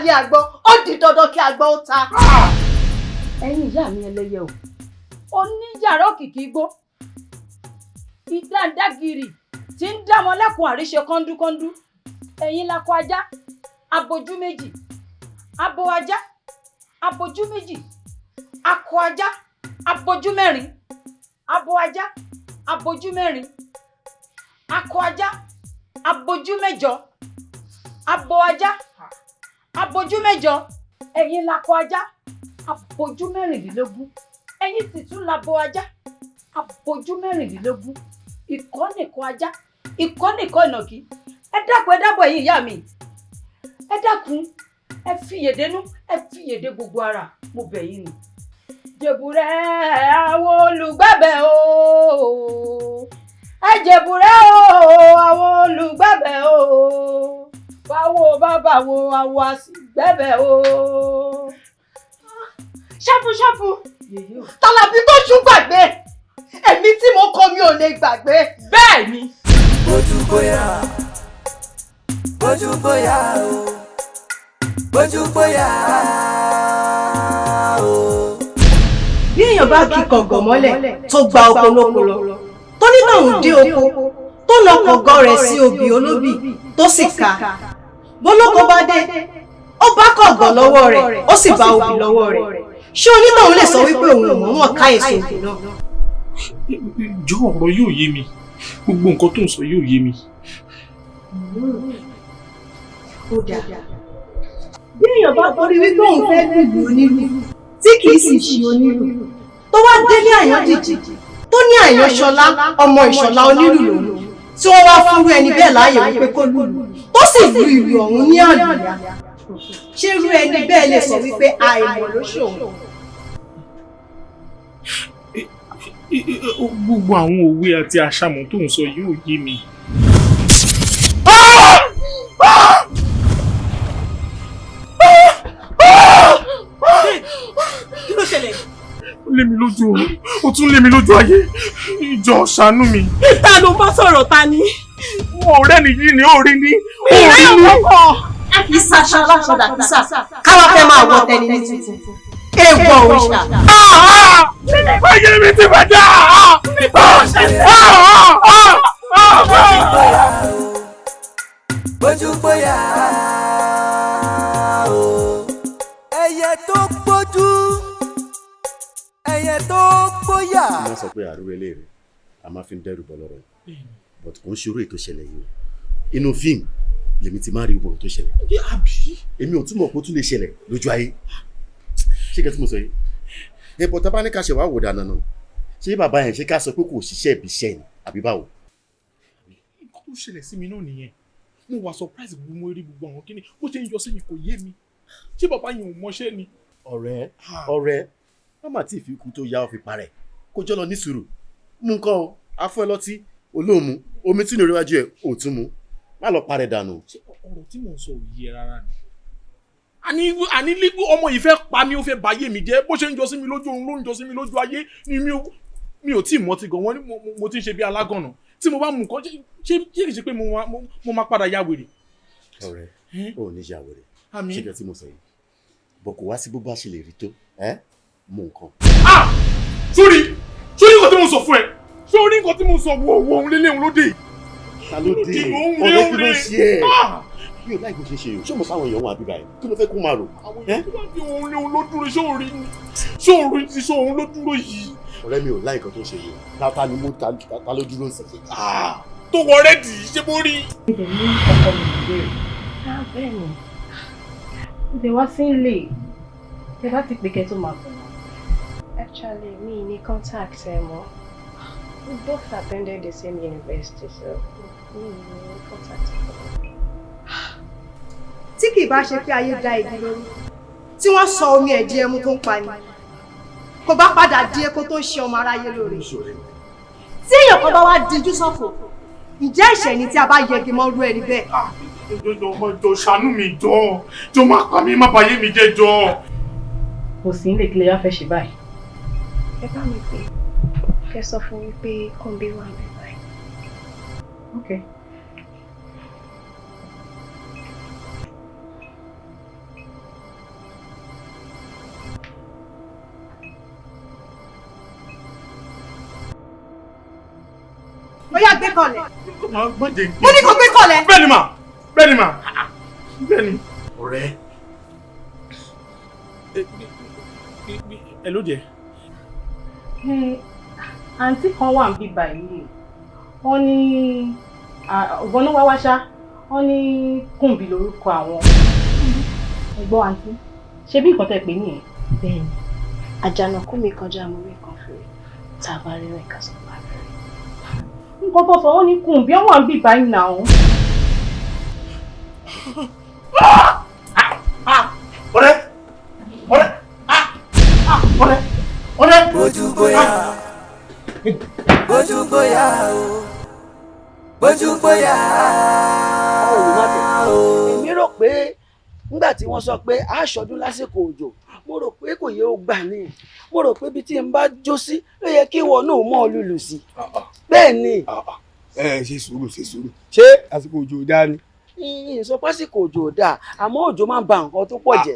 lé àgbọn ó di dandan kí àgbọn ó ta. ẹ̀yin ìyá mi ẹlẹ́yẹ o oníyàrá òkìkí igbó ìdáǹdágìrì tí ń dá wọn lẹ́kùn àríṣe kọ́ńdúkọ́ńdú ẹ̀yin lakọ ajá abojú méjì abo ajá abojú méjì akọ ajá abojú mẹ́rin abo ajá abojú mẹ́rin akọ ajá abojú mẹ́jọ abo ajá abojú mẹ́jọ ẹ̀yin lakọ ajá abojú mẹ́rìnlélógún ẹ̀yin sì tún labo ajá abojú mẹ́rìnlélógún ìkọ́ nìkan ajá ìkọ́ nìkan ìnàkí ẹ dákun ẹ dábọ̀ ẹ̀yin ìyá mi ẹ dákun ẹ fìyèdénú ẹ fìyèdé gbogbo ara mo bẹ̀ yín ni. jèbùrẹ́ àwọn olùgbàbẹ̀ o ẹ jèbùrẹ́ o àwọn olùgbàbẹ̀ o báwo bàbá wo àwọn àsìgbẹ́bẹ̀ o. ṣẹ́fù Tàlàbí tó ṣú gbàgbé èmi tí mo kọ mi ò lè gbàgbé. bẹ́ẹ̀ ni. bójú bóyá o bójú bóyá o. bí èèyàn bá kí kọ̀ǹgọ̀ mọ́lẹ̀ tó gba oko lóko lọ tó ní tóun dé oko tó lọ kọ̀ǹgọ̀ rẹ̀ sí obì olóbì tó sì ká bólóko bá dé ó bá kọ̀ǹgọ̀ lọ́wọ́ rẹ̀ ó sì bá obì lọ́wọ́ rẹ̀ ṣé onítọ̀hún lè sọ wípé òun ò mọ̀ọ́mọ̀ ká èso obì náà. jọ ọ̀rọ̀ yóò yé mi gbogbo nǹkan tó ń sọ yóò yé mi. ó dáa bí èèyàn bá torí wípé òun fẹ́ lùlù onílù tí kì í sì ṣe onílù tó wá délé Àyàndìjì tó ní Àyànṣọlá ọmọ Ìṣọ̀lá onílù lòun tí wọ́n wá fúnrú ẹni bẹ́ẹ̀ láàyè wípé kó lùlù tó sì lu ìlù ọ̀hún ní àlùyá ṣé irú ẹni bẹ́ẹ̀ lè sọ wípé àìmọ̀ ló ṣòun. gbogbo àwọn òwe àti àṣàmọ̀ tó ń sọ yóò yé mi. kí ló ṣẹlẹ̀? ó lé mi lójú o ó tún lé mi lójú ayé ìjọ ṣàánú mi. ta ló bá sọ̀rọ̀ ta ni? ọ̀rẹ́ nìyí ni ó rí ní. ìrẹ́ ọ̀pọ̀ ìsàṣà aláṣọdà kìsà káwá fẹ́ máa wọ tẹni ní tuntun èèwọ̀ òrìṣà. ayé mi ti bàjẹ́. bójú bóyá o. ẹyẹ tó gbójú ẹyẹ tó gbóyà. mo sọ pé àrùn eléèrè a máa fi ń dẹ́rù bọ́ lọ́rọ̀ yìí but kò ń ṣòro ètò ìṣẹ̀lẹ̀ yìí inú fíìmù lèmi ti máa rí gbogbo tó ṣẹlẹ̀. èmi ò túmọ̀ pé ó tún lè ṣẹlẹ̀ lójú ayé ṣé kẹ́ tí mo sọ yìí ẹ̀bọ̀ tá bá ní ká ṣe wàá wò dáná náà ṣé bàbá yẹn ṣe ká sọ pé kò ṣiṣẹ́ ibi iṣẹ́ ni àbí báwo. nǹkan tó ṣẹlẹ̀ sí mi náà nìyẹn mo wà surprise gbogbo mo rí gbogbo àwọn kíní bó ṣe ń yọ sí mi kò yé mi ṣé bàbá yẹn ò mọṣẹ́ ni. ọ̀rẹ́ má má tí ì fi ikú tó yá ọ fi parẹ́ kó jọ lọ ní sùúrù mú nǹkan o afọ ẹ lọtí olóòmù omi tí ní oríwájú ẹ ò tún mu má lọ parẹ́ dànù. ṣé ọ̀rọ̀ tí mò ń sọ ò yé rárá ni àní lígbó ọmọ yìí fẹ́ pa mí ó fẹ́ bà ayé mi jẹ́ bó ṣe ń jọ sí mi lójú oorun ló ń jọ sí mi lójú ayé ni mi ò tí ì mọtí gan wọn ni mo ti ń ṣe bí alágànnà tí mo bá mú nǹkan ṣé kì í ṣe pé mo máa padà ya wèrè. ọ̀rẹ́ ò ní ya wèrè ṣé kẹ́ tí mo sọ yìí bọ̀ kò wá sí bó bá ṣe lè rí tó mú nǹkan. sórí nǹkan tí mo sọ fún ẹ sórí nǹkan tí mo sọ wo òun lélẹ̀ òun ló dé. ta ló dé ọ̀rẹ́ kí ló ṣe ẹ́ mi ò láì bó ṣe ṣe yòó ṣé mo sáwọn èèyàn wọn àbí báyìí kí ló fẹ́ kó máa rò. àwọn èèyàn tó bá fi òun lé òun ló dúró ṣóòrí ti ṣó òun ló dúró yìí. ọ̀rẹ́ mi ò láì nǹkan tó ṣe yìí ta ni mo ta ló dúró sí. tó wọ rẹ́dì ṣé mo rí. ibẹ̀ ní ọkọ mi ìbéèrè. bẹ́ẹ̀ ni ibẹ̀ wá sí ilé tẹ bá ti pè kẹ́ tó máa bọ̀ náà. Actually, me ní contact ẹ mọ́. We both attended the same university, so me ní contact ẹ mọ́. tí kì í bá ṣe pé ayé dá igi lórí tí wọ́n sọ omi ẹ̀ di ẹmu tó ń pani kò bá padà di epo tó ń ṣe ọmọ aráyé lóore. tí èèyàn kan bá wá dijú sọ́fọ̀ ǹjẹ́ ìṣẹ̀ ni tí a bá yẹgi mọ́ rú ẹni bẹ́ẹ̀. jọ ṣàánú mi jọ má pa mí má bàyé mi jẹ́ jọ. kò sí nílé kílẹ̀ yá fẹ́ ṣe báyìí. ẹ bá mi pè kẹ́ sọ fún mi pé kọ́ńbé wà mí báyìí. Okay. ó yá gbé kọlẹ̀. Má jẹ́ mo ní kó gbé kọlẹ̀. bẹ́ẹ̀ni mà bẹ́ẹ̀ni. ọ̀rẹ́. ẹ ló jẹ. àǹtí kan wà níbí báyìí wọ́n ní ọ̀gbọ́n náà wá wáṣá wọ́n ní Kúnbí lórúkọ àwọn. ẹ̀gbọ́n àǹtí ṣé bí nǹkan tẹ́ pè nìyẹn. bẹ́ẹ̀ni àjànàkú mi kọjá mo rí kan fèrè tá a bá rí rẹ̀ ká sọ bá rẹ̀. nǹkan tó sọ wọ́n ní Kúnbí wọ́n wà níbí báyìí náà. ọ̀rẹ́ bójúbóyá bójúbóyá o bójúbóyá o. èmi rò pé nígbà tí wọ́n sọ pé a ṣọdún lásìkò òjò mo rò pé kò yẹ ó gbà ní mo rò pé bí tí n bá jó sí ló yẹ kí ìwọ náà mọ̀ ọ́ lùlù sí bẹ́ẹ̀ ni. ṣe sùúrù ṣé àsìkò òjò dá ni. ìsọ pásìkò òjò dáa àmọ́ òjò máa ń ba nǹkan tó pọ̀ jẹ́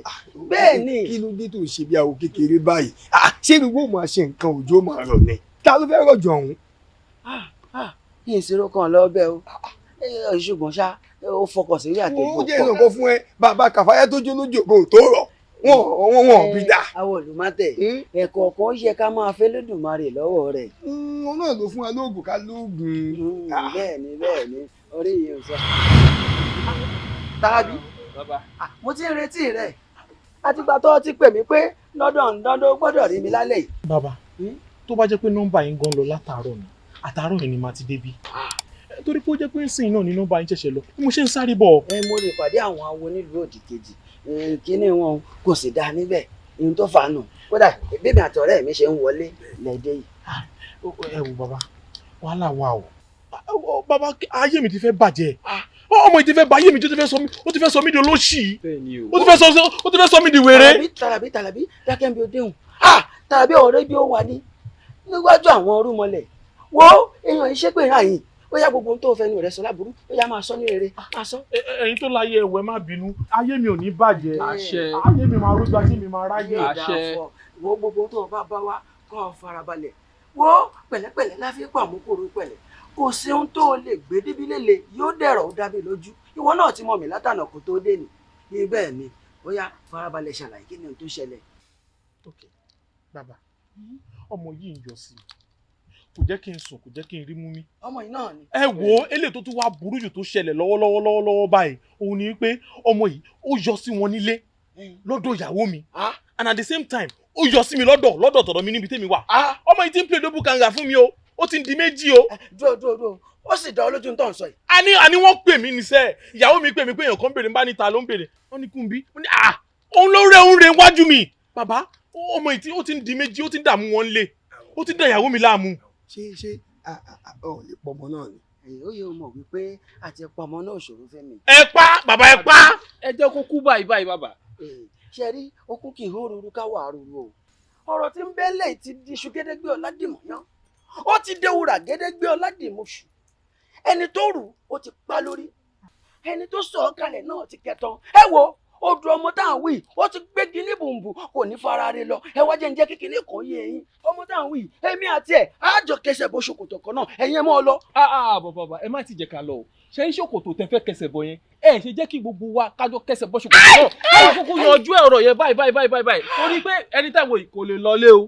bẹ́ẹ̀ ni. kí ló dé tó ṣe bí àwọn kékeré báyìí ṣé gbogbo máa ṣe nǹkan òjò máa rọ̀ ni ta ló fẹ́ rọ̀jò ọ̀hún. ìṣòro kan lọ́bẹ̀ o ṣùgbọ́n ṣá ó fọkàn sí ìyá tó ó jẹ́ ìrànkan fún ẹ bàbá kàfáyà tó jó lójú ògbó tó rọ̀ wọn bí dà. àwọn olùmọ̀tẹ̀ ẹ̀kọ́ kan yẹ ká máa fẹ́ lódùmarè lọ́wọ́ rẹ̀. òun náà ló fún wa lóògùn ká lóògùn. bẹ́ẹ̀ ni orí yìí ń sọ. tàbí mo ti ń retí rẹ̀ àtìgbà tó ti pè mí pé dandan gbọ́dọ̀ rí mi lálẹ́ yìí. bàbá tó bá jẹ́ pé nọ́mbà yín gan lọ látàárọ̀ ni àtàárọ̀ yẹn ni màá ti débí torí pé ó jẹ́ pé ń sìn náà ní nọ́mbà yín ṣẹ̀ṣẹ̀ lọ bí mo ṣe ń sáré bọ̀. mo lè pàdé àwọn awo nílùú òdì kejì kíní wọn kò sì dáa níbẹ̀ ihun tó fà á nù kódà bébí àtọ̀rẹ́ mi ṣe ń wọlé lẹ́dẹ̀ yìí. ẹ wo bàbá wàhálà wà o bàbá ayé mi ti fẹ́ bàjẹ́ ọmọ yìí ti fẹ́ bà ayé mi jẹ́ ó ti fẹ́ sọ mí di olóṣì ó ti fẹ́ sọ mí di wèrè. tàlàbí dákẹ́ bí o déhùn tàlàbí ọ̀rẹ́ bí ó wà ní níwájú àwọn orúmọlẹ̀ wo èèyàn iṣẹ́ pé ìhàn yìí ó yá gbogbo ohun tó fẹnu rẹ sọ láburú ó yá máa sọ ní rere máa sọ. ẹ̀yin tó láyé ẹ̀wẹ̀ má bínú ayé mi ò ní bàjẹ́ ayé mi máa rújú ayé mi máa ráyè. wo gbogbo tó o bá wa kó o farabalẹ̀ wo pẹ̀lẹ́pẹ̀lẹ́ láfi pa àmúkòrò pẹ̀lẹ́ kò sí ohun tó o lè gbé débi lélẹ̀ yóò dẹ̀rọ̀ ó dábì lójú ìwọ náà ti mọ̀ mí látànà kó tó dé ní bẹ́ẹ̀ ni ó yá farabalẹ̀ ṣàlàyé kí ni ohun tó ṣẹlẹ̀. ok bàbá ọmọ yìí ń yọ sí i kò jẹ́ kí n sùn kò jẹ́ kí n rí mú mi. ọmọ yìí náà ni. ẹ wo eléyìí tó tún wá burú jù tó ṣẹlẹ̀ lọ́wọ́lọ́wọ́ báyìí òun ni pé ọmọ yìí ó yọ sí wọn nílé lọ́dọ̀ ìyàwó mi and at the same time ó yọ sí mi lọ́dọ̀ tọ̀dọ̀ mi níbi tèmi wà. ọmọ yìí ti ń play double kanga fún mi o ó ti ń di méjì o. dúró ó sì dán lójú tó ń sọ yìí. àní wọ́n pè mí níṣẹ́ ìyàwó mi pè mí pé èèyàn kan béèrè ń bá níta ló ń béèrè wọ́n ní Kúnbí wọ́n ní òun ló rẹ̀ wájú mi. bàbá ọmọ yìí ó ti ń di méjì ó ti ń dààmú wọn lé ó ti ń dà ìyàwó mi láàmú. ṣé ọ lè pọmọ náà ni. ó yẹ o mọ̀ wípé àti pọmọ náà ṣòro fẹ́ mi. ẹ pa bàbá ẹ pa. ẹ jẹ́ kó kú báyìí bàbá. ṣe rí okùn kì í hó ruru ká wà ruru o ọ̀rọ̀ tí ń bẹ́lẹ̀ ti di iṣu gédégbé ọ̀làdìmọ̀yán ó ti déwúrà gédégbé ọ̀làdìmọ̀ṣù ẹni tó rù ó ti pa lórí ẹni tó sọ̀ ọ́ kalẹ̀ náà ti kẹtàn ẹ wo odò ọmọ tá à ń wí ó ti gbégi ní bùnbùn kò ní fara rẹ lọ ẹ wá jẹ́ ń jẹ́ kékeré kan yé eyín ọmọ tá à ń wí èmi àti ẹ̀ àjọ kẹsẹ̀ bọ́ ṣòkòtò kan náà ẹ̀yin ẹ̀ mọ́ ọ lọ. bàbá ẹ má ti jẹ́ ká lọ o ṣe ń ṣòkòtò tẹ́ fẹ́ kẹsẹ̀ bọ̀ yẹn ẹ ṣe jẹ́ kí gbogbo wa kájọ kẹsẹ̀ bọ́ ṣòkòtò náà káwọn kúkú yanjú ọ̀rọ̀ yẹn báyìí torí pé ẹni táwọn yìí kò lè lọlé o.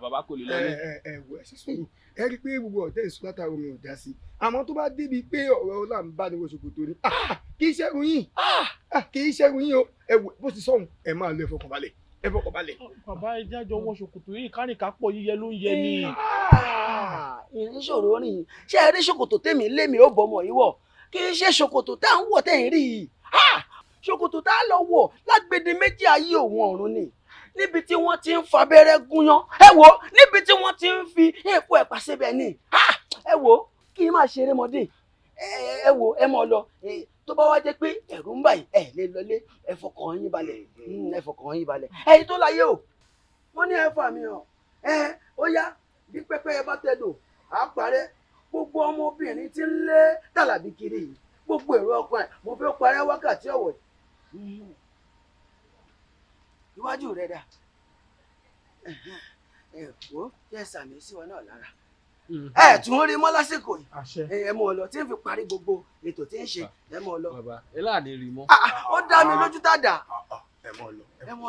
bàbá kò lè lọlé. ẹ ṣe sùúrù ẹ rí i pé gbogbo ọ̀tẹ́ ìṣúná táwọn mi ò dá sí àmọ́ tó bá débi pé ọ̀rọ̀ ọlá ń bá ní wo ṣòkòtò ni kì í ṣẹ́gun yín o ẹ wò bó ti sọ̀hún ẹ máa lọ ẹ fọkànbalẹ̀. bàbá ẹ jájọ wọ ṣòkòtò yìí kárìnká pọ̀ yíyẹ ló ń yẹ ni. ìrìnṣòro rìn ṣé ẹ rí ṣòkòtò tèmi lémi ó bọmọ yìí wọ̀ kì í ṣe ṣòkòtò tá à ń wọ̀ tẹ̀yìn rí yìí ṣòkòtò tá a lọ wọ̀ lágbèdè méjì ayé òun ọ̀run ni níbi tí wọ́n ti ń fabẹ́rẹ́ gúnyán ẹ wo níbi tí wọ́n ti ń fi èèpo ẹ̀pà síbẹ̀ ni ẹ wo kí n máa ṣeré mọ́dé ẹ wo ẹ mọ̀ lọ tó bá wá jẹ́ pé ẹ̀rù ń bà yín ẹ lè lọlé ẹ fọkàn yín balẹ̀ ẹ̀yin tó láyé o wọ́n ní ẹ fà mí hàn ó yá bí pẹ́pẹ́ ẹ bá tẹ̀dọ̀ á parẹ́ gbogbo ọmọbìnrin tí ń lé tàlàbí kiri yìí gbogbo èrò ọkàn ẹ̀ mo fẹ́ parẹ́ wákàtí ọ̀wọ̀ iwájú rẹ dà wo jẹ́ sàmì sí wọn náà lára ẹ tún rí mọ́ lásìkò yìí ẹ mọ̀ lọ tí ń fi parí gbogbo ètò tí ń ṣe ẹ mọ̀ lọ. bàbá ẹ láàánú rí mọ́. ó dá mi lójú tàdá. ẹ mọ̀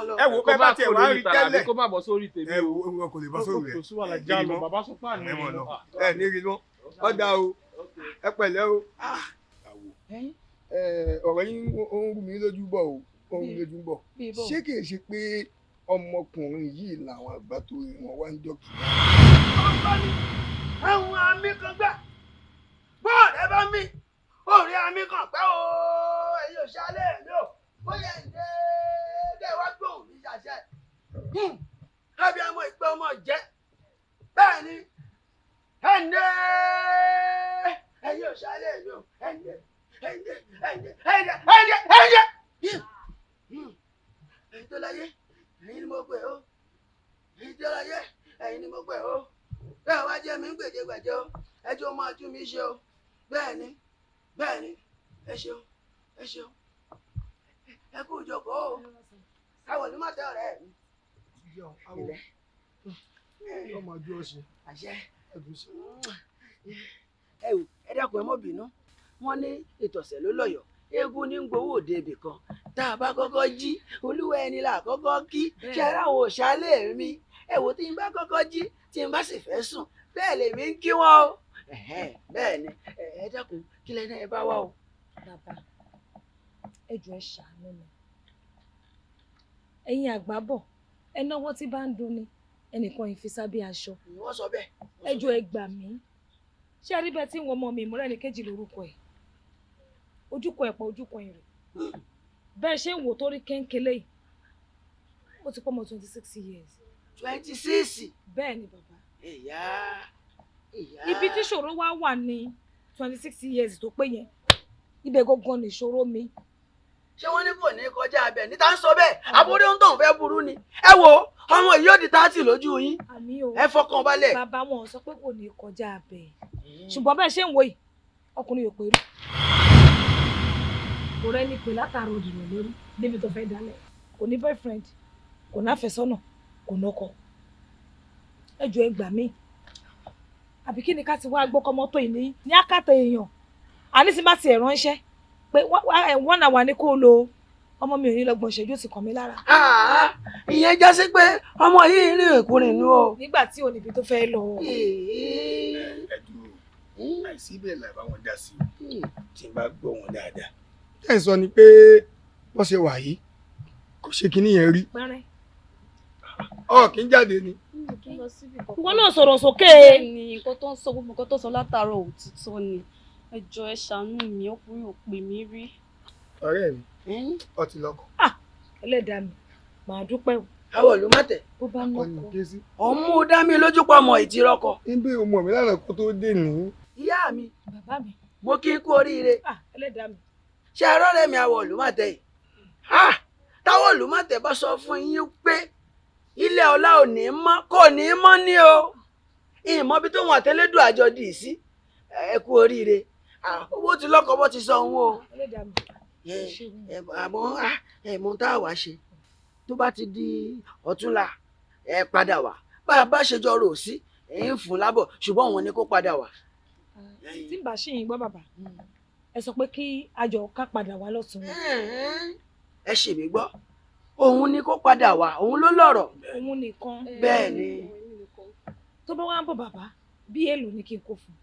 lọ. ẹ wo bẹ́ẹ̀ bá tiẹ̀ wá rí tẹ́lẹ̀. kó má bọ̀ sórí tèmi. ẹ wo kò lè bọ́ sórí rẹ̀. kò sí wàhálà já lọ bàbá sọ fún àná. ẹ mọ̀ lọ ẹ ní rí mọ́ ọ̀dà o ẹ pẹ̀lẹ́ o. ọ̀rọ̀ yín ó ń rú mi lójú bọ̀ o ó ń rú mi lójú bọ̀ ṣé kìí ṣe pé ọmọkùnrin yìí làwọn àgbà tó rí wọn wá ń jọ kì í. ọ̀gbọ́n àwọn àmì kan gbà bọ́ọ̀lù ẹ bá mi òòrè àmì kan gbà ó ẹ̀yin ò ṣálẹ̀ mi ò bóyá ìdè dé wá gbóhùn mi ṣàṣẹ ẹbí ọmọ ìgbẹ́ ọmọ jẹ́ bẹ́ẹ̀ ni ẹ̀ǹdẹ́ ẹ̀yin ò ṣálẹ̀ mi ò ẹ̀ǹdẹ́ ẹ̀yin tó láyé ẹ̀yin ni mo pè ó ẹ̀yin tó láyé ẹ̀yin ni mo pè ó bẹ́ẹ̀ wá jẹ́ mi ń gbèjégbèjé o ẹjọ́ máa tún mi ṣe o bẹ́ẹ̀ ni ẹ ṣeun ẹ kú ìjókòó o káwọn ní mọ́tò ọ̀rẹ́ mi. ọmọ ojú ọ̀sẹ̀ àṣẹ ẹ̀dùn sí. ẹ dákun ẹ mọ́ bínú wọ́n ní ìtọ̀sẹ̀ ló lọ́yọ̀ eégún ní gbowó òde ibì kan tá a bá kọ́kọ́ jí olúwa ẹni là kọ́kọ́ kí ṣe ara àwọn òṣàlẹ̀ mi ẹ wò tí n bá kọ́kọ́ jí tí n bá sì fẹ́ sùn bẹ́ẹ̀ lèmi ń kí wọn o bẹ́ẹ̀ ni ẹ dákun kí lẹ náà ẹ bá wá o. bàbá ẹ jọ̀ọ́ ẹ ṣàánú mi ẹ̀yin àgbà bọ̀ ẹ náwó tí bá ń dunni ẹnìkan ìfisábí aṣọ wọ́n sọ bẹ́ẹ̀. ẹ jọ̀ọ́ ẹ gbà mí ṣé ẹ rí bẹ́ẹ̀ tí wọ́n mọ mi ìmúrẹ́ni kejì lórúkọ ẹ̀ ojúkọ ẹ̀ pọ̀ ojúkọ ẹ̀ rẹ̀ bẹ́ẹ̀ ṣe ń wò tó rí kéńkélé yìí ó ti pọ̀ mọ́ 26 years. 26. bẹ́ẹ̀ ni bàbá. ìyá. ibi tí ìṣòro wa wà ní 26 years tó pé yẹn ibẹ̀ gangan ni ìṣòro mi. ṣé wọ́n ní kò ní kọjá abẹ níta ń sọ bẹ́ẹ̀ àbúrò ń tàn fẹ́ burú ni ẹ wo ọmọ yìí yóò di 30 lójú yín ẹ fọkàn balẹ̀. bàbá wọn sọ pé kò ní kọjá abẹ ṣùgbọ́n bẹ́ẹ̀ ṣe ń wo yìí ọkùnrin yóò pé rí kò rẹ́ni pè látàrí òdìrò lórí níbi tó fẹ́ dálẹ̀ kò ní boyfriend kò náfẹ́sọ́nà kò nọ́kọ ẹ jọ̀ọ́ ẹ gbà mí àbí kí ni ká ti wá gbọ́kọ́ mọ́tò yìí ní àkàtà èèyàn àní ti má ti ẹ̀ ránṣẹ́ pé wọ́n náà wà ní kó lo ọmọ mi ò ní lọ́gbọ̀n ìṣẹ́jú ti kàn mí lára. ìyẹn já sí pé ọmọ yìí rìn ìkùnrin nù o. nígbà tí ò níbi tó fẹ́ lọ. ẹ dúró àìsí bẹ́ẹ̀ là bá wọn dá sí i tí n bá gbọ́ wọn dáadáa. ẹ sọ ni pé wọ́n ṣe wà yìí kò ṣe kinní yẹn rí. Kì í jáde ni. Ìwọ náà sọ̀rọ̀ sókè. Bẹ́ẹ̀ni nǹkan tó ń sọ gbogbo nǹkan tó sọ látàárọ̀ òtítọ́ ni. Ẹ jọ̀ọ́ ẹ ṣàánú mi ọkùnrin ò pè mí rí. Ọ̀rẹ́ mi ọtí lọ́kọ. Ẹlẹ́dàá mi màá dúpẹ́ o. Àwọn ìlú mọ́tẹ̀. Bó bá lọ́kọ. Ọmú dá mi lójú pa ọmọ ìtirọ́kọ. Ibi ọmọ mi lánàá kó tó dé ní. Ìyá mi. Bàbá mi. Mo kí n kú oríire. Ẹlẹ́dàá mi. Ṣé arọ́rẹ́ mi àwọn ìlú mọ́tẹ̀ yìí? Táwọn ìlú mọ́tẹ̀ bá sọ fún yín pé ilé ọlá ò ní mọ́ kò ní mọ́ ní o ìmọ̀ bí tóun àtẹlẹ́dùn àjọ dì í sí ẹ kú oríire owó ti lọ́kọ̀ bó ti sọ òun o àmọ́ ẹ̀mọ́ tá a wá ṣe tó bá ti di ọ̀túnla ẹ padà wá bá a bá ṣe jọ rò sí ẹ ń fún lábọ̀ ṣùgbọ́n òun ni kó padà wá. tí n bá ṣì yín gbọ́ bàbá ẹ sọ pé kí àjọ ká padà wá lọ́tún. ẹ ṣèmí gbọ́ òun ni kó padà wá òun ló lọ́rọ̀. òun nìkan. bẹ́ẹ̀ ni. tó bá wá ń bọ̀ bàbá bí èèlò ni kí n kó fún.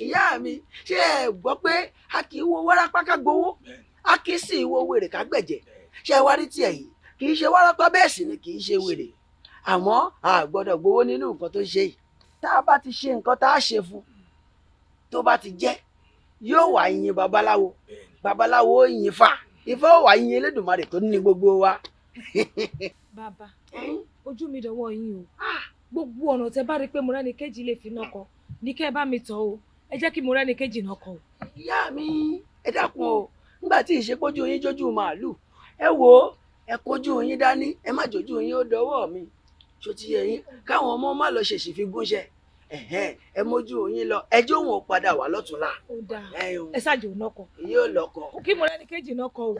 ìyá mi ṣé ẹ gbọ́ pé a kì í wo wárápá ká gbowó a kì í sì wo wèrè ká gbẹ̀jẹ̀ ṣé ẹ wá rí tiẹ̀ yìí kì í ṣe wárápá bẹ́ẹ̀ sì ni kì í ṣe wèrè àmọ́ a gbọ́dọ̀ gbowó nínú nǹkan tó ṣe yìí tá a bá ti ṣe nǹkan tá a ṣe fún tó bá ti jẹ́ yóò wá yin babaláwo babaláwo ó yin fa Ifá wà yín Elédùmarè tó ní gbogbo wa. Bàbá ojú mi dọ̀wọ́ yín o gbogbo ọ̀nà tẹ bá rí pé mo rẹ́ni kejì lè fi náà kọ ní kẹ́ ẹ bá mi tọ̀ o ẹ jẹ́ kí mo rẹ́ni kejì náà kọ o. Ìyá mi ẹ dákun o nígbà tí ìṣepójú yín jójú màálù ẹ wo ẹ kojú yín dání ẹ má jójú yín ó dọwọ́ mi ṣó ti yẹ yín káwọn ọmọ má lọ ṣèṣì fi gúnṣẹ́ ẹ mójú yín lọ ẹjọ́ wọn ò padà wá lọ́túnla. ó dáa ẹ ṣáàjì ò nọkọ. yóò lọkọ. kí mo rẹ́ni kejì náà kọ o.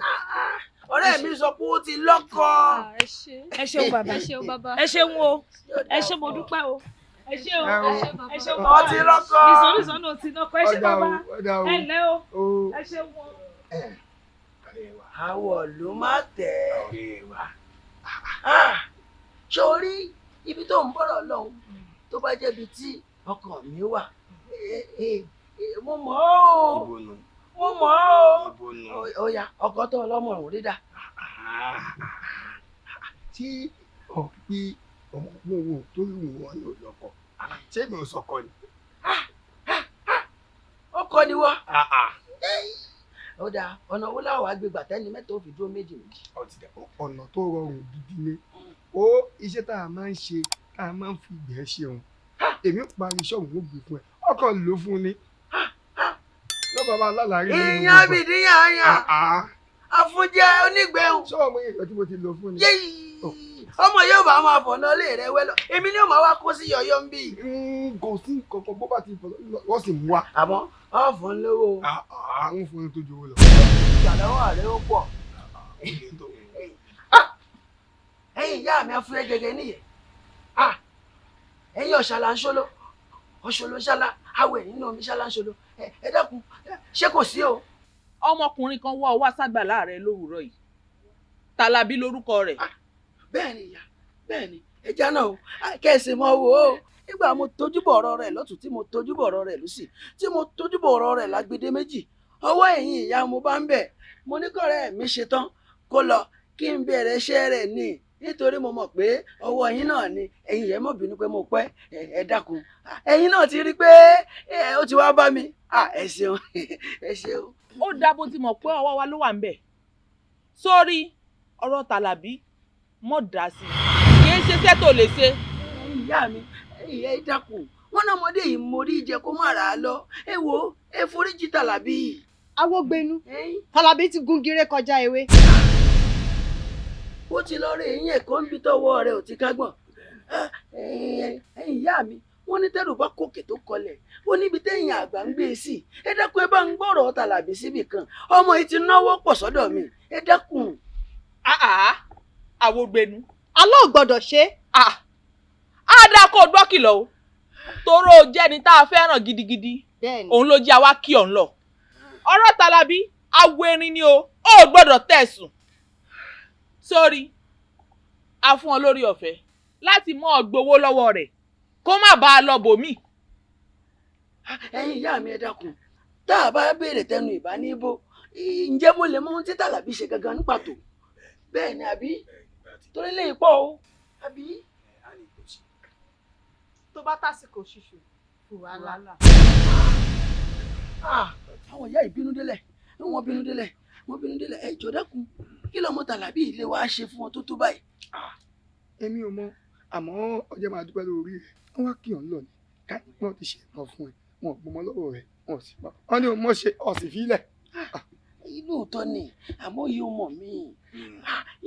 ọ̀rẹ́ mi sọ pé ó ti lọ́kọ. ẹ ṣeun bàbá ẹ ṣeun o ẹ ṣe mo dúpẹ́ o ẹ ṣé o ẹ ṣé o Ó ti lọ́kọ. ìsọ̀nìsọ̀nì ò ti lọ́kọ ẹ ṣé bàbá ẹ lẹ́ o ẹ ṣé wọn. Àwọ̀ ló má tẹ̀. Sórí ibi tó ń bọ̀rọ̀ lọ́hùn tó bá jẹ́bi tí ọkàn mi wà. Mo mọ̀ ọ́. Mo mọ̀ ọ́. Ó yá ọkọ tó ọlọ́mọ ọ̀hún rí dà. Tí ọ̀pẹ ọmọkùnrin tó rí wọn ní ọlọ́kọ ṣé mi ò sọkọ ni. Ọkọ ni wá. Ó dáa ọ̀nà wo láwọn agbègbè tẹ́ni mẹ́ta ó fi dúró méjì. Ọ̀nà tó rọrùn gidi ni ó iṣẹ́ tá a máa ń ṣe tá a máa ń fi ìgbẹ́ ṣe òun èmi parí ṣọ́ọ̀bù ó gbé fún ẹ ọkọ̀ ló fún ni lọ́ba bá alálàárí ni. Ìyá mi níyàn yàn àfúnjẹ onígbẹ̀hùn. ṣọ́ọ̀bù ìyẹn tí mo ti lò fún ni. Ọmọ yóò bá máa fọ̀nà lé rẹ wẹ́lọ èmi ni ó máa wá kó sí yọ̀yọ́ ń bì. Kò sí kankan bó bá ti fọ̀ wọ́n sì mú wa. Àmọ́ ọ̀fun lówó. Àwọn fún un tó jowó lọ. Ìgbàlọ́wọ́ rẹ ó pọ̀. Ẹ̀yin ìyá mi afúrẹ́ gẹ́gẹ́ nìyẹn. Ẹ̀yin ọ̀ṣàlà ń ṣolo ọ̀ṣolo ṣálá awẹ̀ nínú omi ṣálá ń ṣolo ẹ dákun ṣé kò sí o. Ọmọkùnrin kan wá wá ságbàlá rẹ lówùúrọ̀ yìí Tàlàbí lórúkọ rẹ̀. Bẹ́ẹ̀ni ìyá bẹ́ẹ̀ni ẹja náà o kẹsì mọ wò ó nígbà mo tójúbọ ọ̀rọ̀ rẹ̀ lọ́tùn tí mo tójúbọ ọ̀rọ̀ rẹ̀ lọ́sì tí mo tójúbọ ọ̀rọ̀ rẹ̀ lágbèdé méjì ọwọ́ ẹ̀yìn ìyá mo bá ń bẹ̀ mo ní kọ̀rẹ́ mi ṣetán kó lọ kí n bẹ̀rẹ̀ iṣẹ́ rẹ̀ ní nítorí mo mọ̀ pé ọwọ́ yín náà ni ẹ̀yin yẹn mọ̀ bínú pé mo pẹ́ ẹ dákun ẹ̀yin náà ti rí pé ó ti wá bá mi ẹ ṣeun ẹ ṣeun. Ó dáa bó ti mọ̀ pé ọwọ́ wa ló wà ń bẹ̀ sórí ọ̀rọ̀ Tàlàbí mọ̀ dá sí i kì í ṣe iṣẹ́ tó lè ṣe. Ìyá mi ẹ dákun wọn náà ọmọdé yìí mo rí jẹ kó má rà á lọ ẹ wo ẹ foríjì Tàlàbí. Awógbénú Tàlàbí ti gun gire kọjá ewé. Ó ti lọ rí eyín ẹ̀kọ́ ń bí tọwọ́ rẹ̀ ò ti kágbọ̀n. Ẹ̀yin ìyá mi wọ́n ní tẹ́rù bá kòkè tó kọlẹ̀ ó níbi téèyàn àgbà ń gbé e sí ẹ dákun ẹ bá ń gbọ́rọ̀ Tàlàbí síbì kan ọmọ yìí ti náwó pọ̀ sọ́dọ̀ mi ẹ dákun. Awógbénú. Alọ́ ò gbọ́dọ̀ ṣe. Á dáa kó o gbọ́ kìlọ̀ o toró o jẹ́ni tá a fẹ́ràn gidigidi òun ló jẹ́ àwa kí ọ̀n lọ. Ọ̀rọ̀ Tàlàbí awo erin ni o ò gbọ́dọ̀ tẹ̀sùn. Sórí a fún ọ lórí ọ̀fẹ́ láti mọ́ ọ gbowó lọ́wọ́ rẹ̀ kó má bàa lọ bòmí. Ẹ̀yin ìyá mi ẹ dákun tá a bá béèrè tẹnu ìbá ní bó ǹjẹ́ mo lè mọ ohun tí Tàlàbí ṣe gangan ní pàtó bẹ́ẹ̀ ni àbí torí lè pọ̀ o àbí. Tó bá tásìkò ṣíṣù fún wàhálà. Àwọn ìyá ìbínú délẹ̀ wọ́n bínú délẹ̀ wọ́n bínú délẹ̀ ẹ jọ̀ọ́ dákun kí lọmọ Tàlàbí ilé wa ṣe fún wọn tó tó báyìí. Èmi ò mọ àmọ́ ọjọ́ máa dúpẹ́ lórí rẹ̀ wọ́n wá kí ọ̀n lọ ni káyọ̀ wọ́n ti ṣe nǹkan fún ẹ wọn ò gbọmọ lọ́wọ́ rẹ̀ wọn ò sì pa wọ́n ní o mọ̀ ṣe ọ̀sìn fílẹ̀. Lóòótọ́ ni àmọ́ yìí ó mọ̀ mí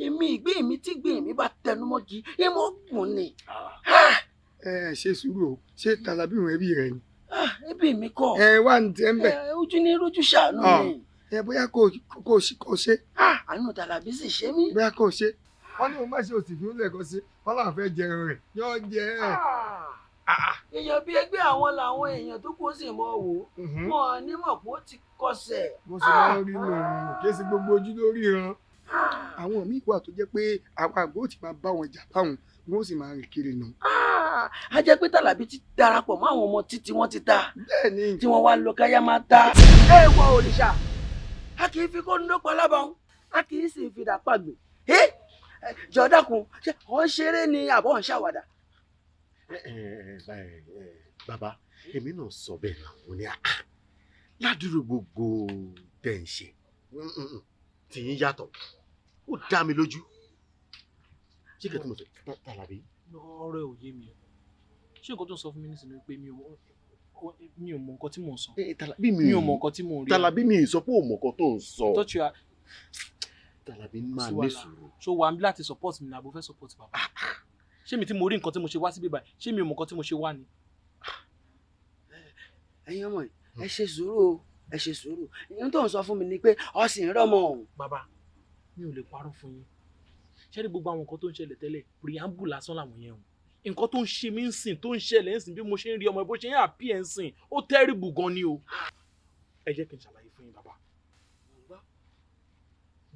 èmi ìgbé mi tí gbé mi bá tẹnu mọ́gi èmo gùn ni. Ṣe sùúrù o ṣé Tàlàbí òun ẹbí rẹ ni. Ẹbí mi kọ́. Wà ní tẹ́ ń bẹ̀. Ojú ní rojú ṣàánú ni. Bóyá kò ṣe. Àánú Tàlàbí sì ṣe mí. Bóyá kò ṣe wọ́n ní o má ṣe òsì fún lẹ́ẹ̀kan sí wọ́n láwọn fẹ́ jẹun rẹ̀ yọ jẹ ẹ̀. Èèyàn bíi ẹgbẹ́ àwọn làwọn èèyàn tó kó sì mọ wò wọn ní mọ̀ pé ó ti kọsẹ̀. Bó ṣe máa ń rí nù kí sí gbogbo ojú lórí ran. Àwọn míì wà tó jẹ́ pé àwọn àgbò ti máa bá wọn jà báwọn ni wọ́n sì máa rìn kiri nù. A jẹ́ pé Tàlàbí ti darapọ̀ mọ́ àwọn ọmọ títí wọ́n ti ta bẹ́ẹ̀ni tí wọ́n wá lọ káyá máa ta. Ẹ wọ òrìṣà a kì í fi kó ńdó palábàáhùn a kì í sì fi dà pàgbé. Jọ̀ọ́ dákun ṣé wọ́n ṣeré ni àbọ̀ ń ṣàwàdà. Bàbá èmi náà sọ bẹ́ẹ̀ náà mo ní ládùúgbò gbogbo tẹ̀ ń ṣe tí yín yàtọ̀ ó dá mi lójú ṣé kẹ́tí mo sọ Tàlàbí. Ọ̀rọ̀ ẹ̀ ò yé mi ṣé nǹkan tó ń sọ fún mi nísìnyí pé mi ò mọ nǹkan tí mò ń sọ mi ò mọ nǹkan tí mò ń rí. Tàlàbí mi ì sọ pé ò mọ nǹkan tó ń sọ. Tàlàbí máa ní sùúrù. ṣó wà ń bí láti support mi ní àbò fẹ́ support bàbá ṣé mi tí mo rí nǹkan tí mo ṣe wá síbí báyìí ṣé mi ò mọ nǹkan tí mo ṣe wá ni. Ẹ̀yin ọmọ ẹ ṣe sùúrù o ẹ ṣe sùúrù ìyẹn tó ń sọ fún mi ni pé ọ sì ń rọmọ ọ̀hún. Bàbá mi ò lè parọ́ fún yín ṣé ní gbogbo àwọn nǹkan tó ń ṣẹlẹ̀ tẹ́lẹ̀ preamble lásán làwọn yẹn o nǹkan tó ń ṣe mí ń sìn tó ń ṣẹlẹ̀ ń sìn bí mo ṣe ń rí ọmọ ẹ bó ṣe ń àpí ẹ̀ ń sìn ó terrible gan ni o. ẹ jẹ́ kí n ṣàlàyé fún yín bàbá.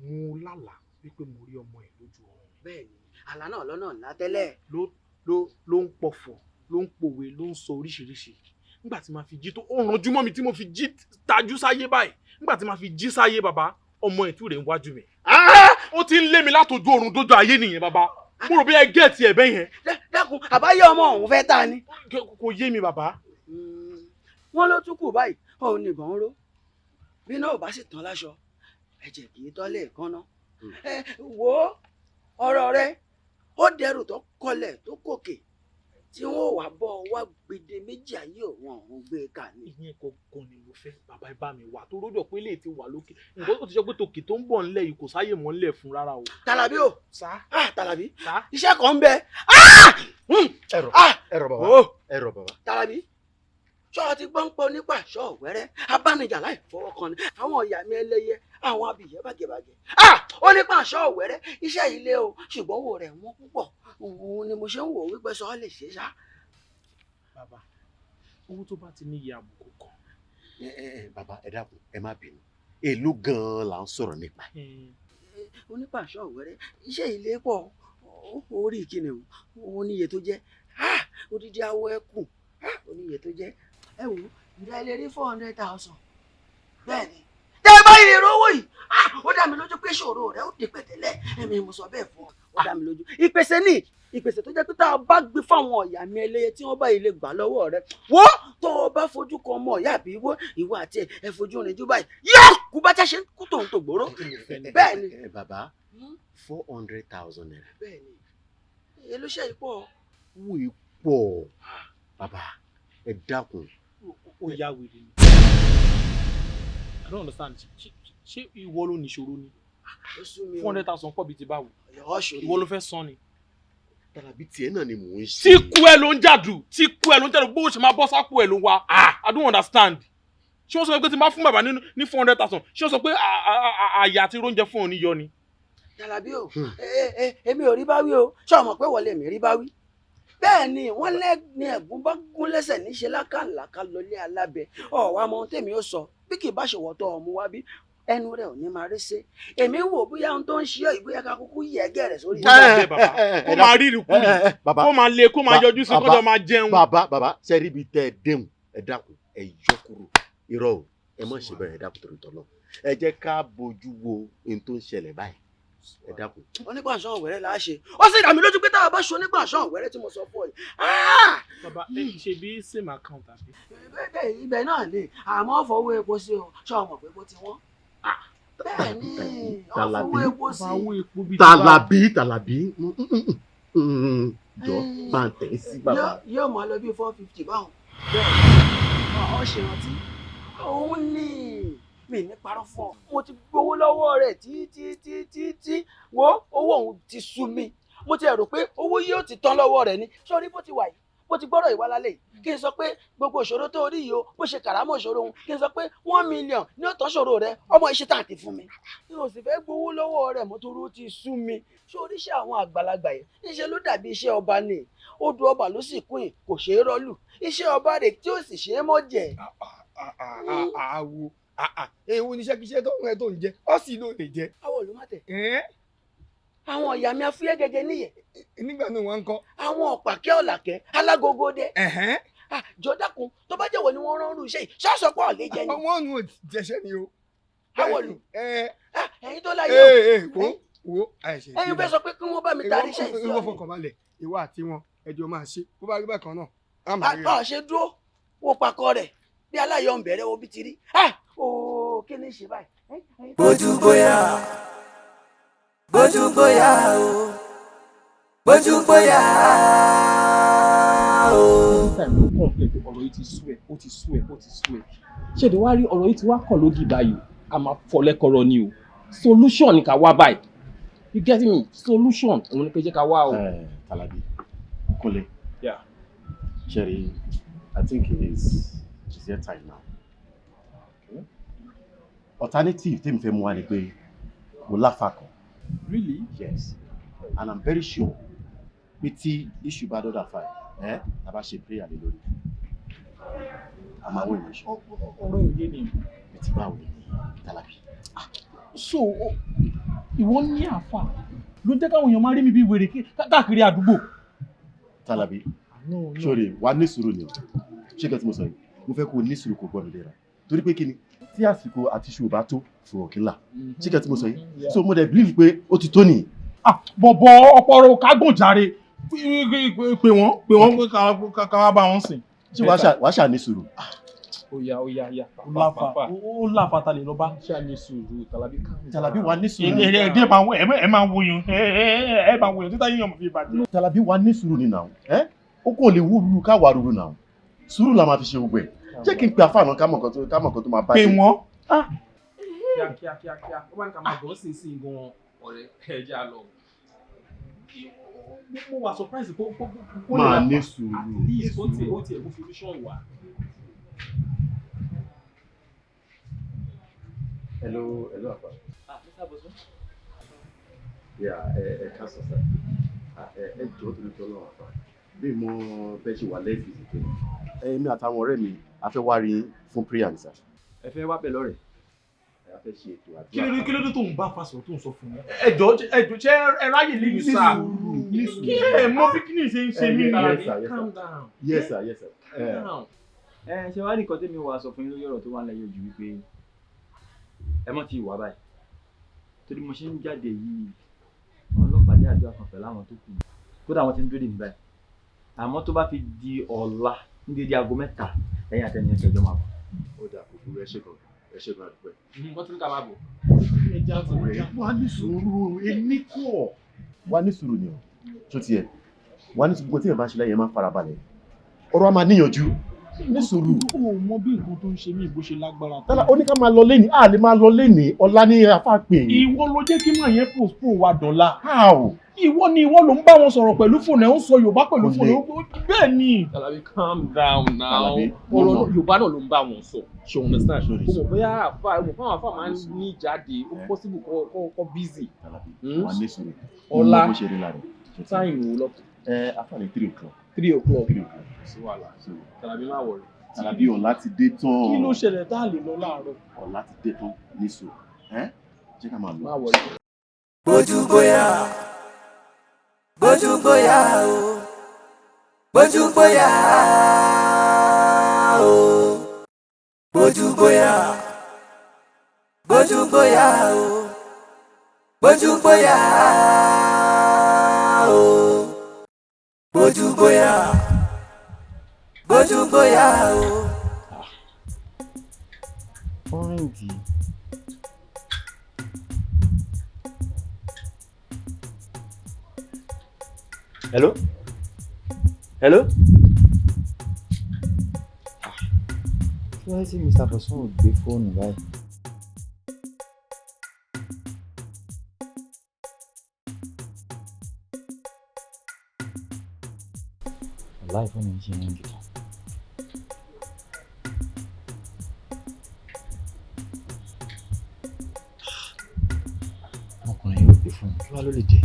mo lálàá wípé mo rí ọmọ ẹ lójú ọ̀run. bẹ́ẹ̀ni àlá náà lọ́nà ńlá tẹ́lẹ̀. ló ń pọ̀fọ̀ ló ń pòwe ló ń sọ oríṣiríṣi nígbà tí màá fi jí tó ó ranjú mọ́ mi tí mo fi jí tajú sáyé báyìí nígbà tí màá fi jí sáyé bàbá ọmọ ẹ̀ tún rẹ̀ ń wájú mi. ó ti ń lé mi látọjú ọ̀run dójú ayé nìyẹn bàbá mo rò bí ẹ gẹ́ẹ̀tì ẹ̀ bẹ́ẹ̀ yẹn. dákun àbáyé ọmọ òun fẹ́ ta ni. kò yé mi bàbá. wọ́n ló tún kù báyìí òun nìbọn ró bí náà ò bá sì tán láṣọ ẹ̀jẹ̀ kì í tọ́lé ìkànnà. wo ọ̀rọ̀ rẹ ó dẹrù tó kọlẹ̀ tó kòkè tí wọ́n wà bọ́ wá gbèdé méjì ayé òun ọ̀hún gbé ká ní. ìyẹn gangan ni mo fẹ́ bàbá ẹ bá mi wà tó rọ́jò pé lè ti wà lókè nǹkan tó ti sọ pé tòkè tó ń bọ̀ ńlẹ̀ yìí kò sáyè mọ́ ńlẹ̀ fún rárá o. Tàlàbí o Tàlàbí iṣẹ́ kan ń bẹ. ẹ̀rọ bàbá. Tàlàbí ṣọ́ọ́ ti gbọ́n pọ̀ nípa ṣọ́ọ̀ wẹ́rẹ́ abánijà láì fọwọ́ kan ni àwọn ìyá mi ẹlẹ́yẹ àwọn abìyẹ́ bàgẹ́bàgẹ́. ó nípa ṣọ́ọ̀ wẹ́rẹ́ iṣẹ́ ilé o ṣùgbọ́n owó rẹ̀ wọ́n púpọ̀ òun ni mo ṣe ń wò wípé sọ́ọ́ lè ṣe ṣá. bàbá owó tó bá ti ní iye àbùkù kan. bàbá ẹ dákun ẹ má bínú èló gan-an là ń sọ̀rọ̀ nípa. onípa ṣọ́ọ̀ wẹ́rẹ́ iṣẹ́ ilé pọ̀ orí ìkíni o níye tó jẹ́ odidi awọ ẹkùn oníye tó jẹ́ ẹ wò ìdá ilé rí 400,000 bẹ́ẹ̀ ni tẹ́ ẹ bá yẹ rówó yìí ó dá mi lójú pé ṣòro rẹ ó di pẹ̀tẹ́lẹ̀ ẹ̀mí mo sọ bẹ́ẹ̀ fún ọ ó dá mi lójú ìpèsè tó jẹ́ pé tá a bá gbé fáwọn ọ̀yà mi ẹlẹ́yẹ tí wọ́n bá ilé gbà lọ́wọ́ rẹ wo tó o bá fojú kan ọmọ ọ̀yà àbí ìwọ àti ẹ fojú rìn jù báyìí yóò kú bá jáṣe kú tòun tó gbòòrò bẹ́ẹ̀ ni. bàbá 400,000 naira. bẹ́ẹ̀ ni elúṣẹ́ ipò. wò ó pọ̀ bàbá ẹ dákun. ó yá wèrè ni. I don't understand ṣé ìwọ ló níṣòro ni 400,000 pọ̀ bíi ti báwo ìwọ ló fẹ́ san ni. Tàlàbí tiẹ̀ náà ni mò ń ṣe. tí kú ẹ ló ń jàdù bó ṣe máa bọ́ sápò ẹ ló wá I don't understand. ṣé wọ́n sọ pé tí n bá fún bàbá ní 400,000 ṣé wọ́n sọ pé àyà àti oúnjẹ fún òun níyọ ni. Tàlàbí o èmi ò rí báwí o ṣé o mọ̀ pé wọlé mi rí báwí. bẹ́ẹ̀ ni wọ́n lẹ́ni ẹ̀gún bá gún lẹ́sẹ̀ níṣẹ́ lákàlàkà lọlé alábẹ́ ọ̀wá ọmọ tèmi ó sọ bí kì í bá ṣe wọ́tọ̀ ọmú wá bí ẹnu rẹ̀ ò ní máa rí ṣe èmi wò bóyá ohun tó ń ṣe ìbóyá ká kúkú yẹ gẹ̀rẹ̀ sórí. kó máa rí ìrìkúrì kó máa le kó máa yọjú sí kó máa jẹun. bàbá ṣe rí ibi tẹ ẹ déhùn ẹ dákun ẹ yọ kúrò irọ́ o ẹ má ṣe bẹ́ẹ̀ ẹ dákun torí tọ́lọ́ ẹ jẹ́ ká bójú wo ohun tó ń ṣẹlẹ̀ báyìí ẹ dákun. onígbàsán ọ̀wẹ́rẹ́ la ṣe ó sì dà mí lójú pé táwa bá ṣe onígbàsán ọ̀wẹ́rẹ́ tí mo sọ fún ọ yìí. bàbá ẹ ṣe bí same account àbí. ibẹ̀ náà ni àmọ́ fọwọ́ epo sí o ṣé ọmọ pé bó ti wọ́n. bẹ́ẹ̀ ni ọfọwọ́ epo sí. Tàlàbí jọ bá ń tẹ̀ sí bàbá. yóò máa lọ bí 450 báwọn. bẹ́ẹ̀ ọ ṣe rántí òun ní mi ní parọ́ fún ọ mo ti gbowó lọ́wọ́ rẹ̀ tí wo owó òun ti sú mi mo ti rò pé owó yóò ti tán lọ́wọ́ rẹ̀ ni sórí bó ti wà yìí bó ti gbọ́dọ̀ ìwà lálẹ́ yìí kí n sọ pé gbogbo ìṣòro tó rí yìí o bó ṣe kàrámọ̀ ìṣòro òun kí n sọ pé 1 million ní ó tán ṣòro rẹ̀ ọmọ iṣẹ́ tààtì fún mi mi ò sì fẹ́ gbowó lọ́wọ́ rẹ̀ mo tó rú ti sú mi sórí iṣẹ́ àwọn àgbàlagbà yìí níṣẹ́ ló dàbí iṣẹ́ ọba ni odò ọba ló sì kún yìí kò ṣeé rọ́lù iṣẹ́ ọba rẹ̀ tí ó sì ṣeé mọ́ jẹ. àwo ewu ni iṣẹ́kíṣẹ́ tó ń rẹ tó ń jẹ ọ sì ló lè jẹ. àwọn olùmọ̀tẹ̀ àwọn ìyá mi afúyẹ́ gẹ́gẹ́ níyẹn. nígbà náà wọ́n ń kọ́. àwọn ọ̀pàkẹ́ ọ̀làkẹ́ alágogo dẹ. jọ̀dákun tó bá jẹ́wọ́ ni wọ́n rán rú iṣẹ́ yìí ṣáṣọ pọ̀ lè jẹ ni. ọmọ ọ̀nù ò jẹṣẹ́ ni o. àwọn olù ẹ̀yin tó láyé wo àìṣe ẹ̀yin fẹ́ sọ pé kí wọ́n bá mi darí iṣẹ́ ìṣẹ́ ìwọ fọkàn balẹ̀ ìwọ àti wọn ẹjọ́ máa ṣe bó bá rí bákan náà. a ṣe dúró wo pakọ rẹ̀ bí aláyọ̀ ń bẹ̀rẹ̀ wo bí ti rí kí ni ṣe báyìí. bójú bóyá o bójú bóyá o. ọ̀rọ̀ yìí ti sú ẹ̀ ó ti sú ẹ̀ ṣèdè wá rí ọ̀rọ̀ yìí ti wá kàn lódì báyìí a máa fọ lẹ́kọ̀ọ́rọ̀ ni o solution ni ká wá báyìí you get me solution òun ni kò jẹ́ ká wá o. Tàlàbí Kúnlé Sherry I think it's their time now. Okay. Alternative tèmi fẹ́ mú wá ni pé mo láfa kan. Really? Yes. And I'm very sure pé tí issue bá dọ́dà fà ẹ́ a bá ṣe prayer lé lórí a máa wọ ìmọ̀ṣọ́. ọ̀rọ̀ òye ni. bí ti báwo ni Tálábí. so ìwọ ní àfà ló jẹ́ káwọn èèyàn máa rí mi bí wèrè káàkiri àdúgbò. Tálábí sórí wa ní sùúrù ni ṣé kẹ́ tí mo sọ yìí mo fẹ́ kó o ní sùúrù kó gbọ́dọ̀ lera torí pé kí ni tí àsìkò àti ṣù bá tó fún òkìlà ṣé kẹ́ tí mo sọ yìí so mo dẹ̀ believe pé ó ti tó nìyí. bọ̀bọ̀ ọ̀pọ̀rọ̀ kágùn jàre pé wọ́n ká wá bá wọn sìn. ṣé wàá ṣà ní sùúrù. Oya. Ó láfa ta lè lọ bá. Ṣé a ní sùúrù Tálábí wa ní sùúrù. Ẹ máa wòyàn ẹ máa wòyàn títà yíyan fi bàjẹ́. Tálábí wa ní sùúrù ni náà. Ó kò lè wú rúru ká wà rúru náà. Sùúrù la máa fi ṣe gbogbo ẹ̀. Jẹ́ kí n pe àfààná ká mọ̀ kan tó máa bá jẹ́. Pè wọ́n. Kíákíá. Ó bá ní ká máa gbọ́ sí gan ọ̀rẹ́ ẹ jẹ́ àlọ́. Mo wà surprise kó máa ní sùúrù. At least ó tiẹ̀ kó fi vision wà. Hello, Afa. Mr. Bosun. Yeah, káàsán sá. Jọ̀ọ́ torí tọ́lọ́ Afa. Bí mo fẹ́ ṣe wà lẹ́sìn ìsìnkú. Èmi àtàwọn ọ̀rẹ́ mi a fẹ́ wá rí fún prayer ní sá. Ẹ fẹ́ wá bẹ̀ lọ́rẹ̀. A fẹ́ ṣe ètò àdúrà. Kí ló dé tó ń bá fásitì tó ń sọ fún mi? Ẹjọ́ ṣé ẹ ráyè lè ní sáà? Kí ẹ mọ bí kí ni ṣe ń ṣe mí? Calm down. Yes sir. Calm down. Ṣé wàá rí nǹkan tẹ́mi wá sọ fún yín lórí ọ̀rọ̀ tó wà lẹ́yìn ojú wípé ẹ mọ̀ tí ìwà báyìí torí mo ṣe ń jáde yìí àwọn ọlọ́pàá dé àjọ àkànfẹ́ láwọn tó kù kódà wọ́n ti ń dúró dè mí báyìí àmọ́ tó bá fi di ọ̀la ní dédé aago 3 ẹ̀yìn àtẹnìyàn ṣẹjọ́ máa bọ̀. Ó dà kò burú ẹ ṣe gan àdúgbò ẹ̀. Wọ́n ti ń ká máa bọ̀. Wà ní sùúrù èmi kọ́. Wà ní sùúrù ni o tó tiẹ̀ wà ní sùúrù tí ẹ̀ bá ṣe lẹ́yìn ẹ̀ máa farabalẹ̀ ọ̀rọ̀ a máa níyànjú ní sùúrù. Ó mọ bí nǹkan tó ń ṣe mí bó ṣe lágbára. Tálá ó ní ká máa lọ lénìí a lè máa lọ lénìí ọ̀la ní afá pè. Ìwọ ló jẹ́ kí màá yẹn postpone wa dọ̀la. How? Ìwọ ló ń bá wọn sọ̀rọ̀ pẹ̀lú fóònù ẹ̀ ń sọ Yorùbá pẹ̀lú fóònù bẹ́ẹ̀ ni. Tálábí calm down now. Ọ̀rọ̀ Yorùbá náà ló ń bá wọn sọ. Ṣé o understand? Mo mọ̀ bóyá àwọn àfà máa ń ní jáde ó possible kọ́ busy. Wà ní sùúrù. Ọ̀la táìmù wo lọ́kùn? Afá ní 3 o'clock. 3 o'clock. Sí wàhálà. Tálábí má wọ̀rẹ̀. Tálábí ọ̀la ti dé tán. Kí ló ṣẹlẹ̀ tá a lè lọ láàárọ̀? Ọ̀la ti dé tán ní sùúrù. Jẹ́ ká máa lọ. Má wọ̀rẹ̀. Bójú bóyá o, bójú bóyá o, bójú bóyá o, bójú bóyá o, bójú bóyá o. Orange. Hello? Kí wáyé tí Mr. Bosun ò gbé fóònù báyìí? Láì fóònù ń ṣe ń gidi. Ọkùnrin yóò gbé fóònù kí wá ló lè jẹ?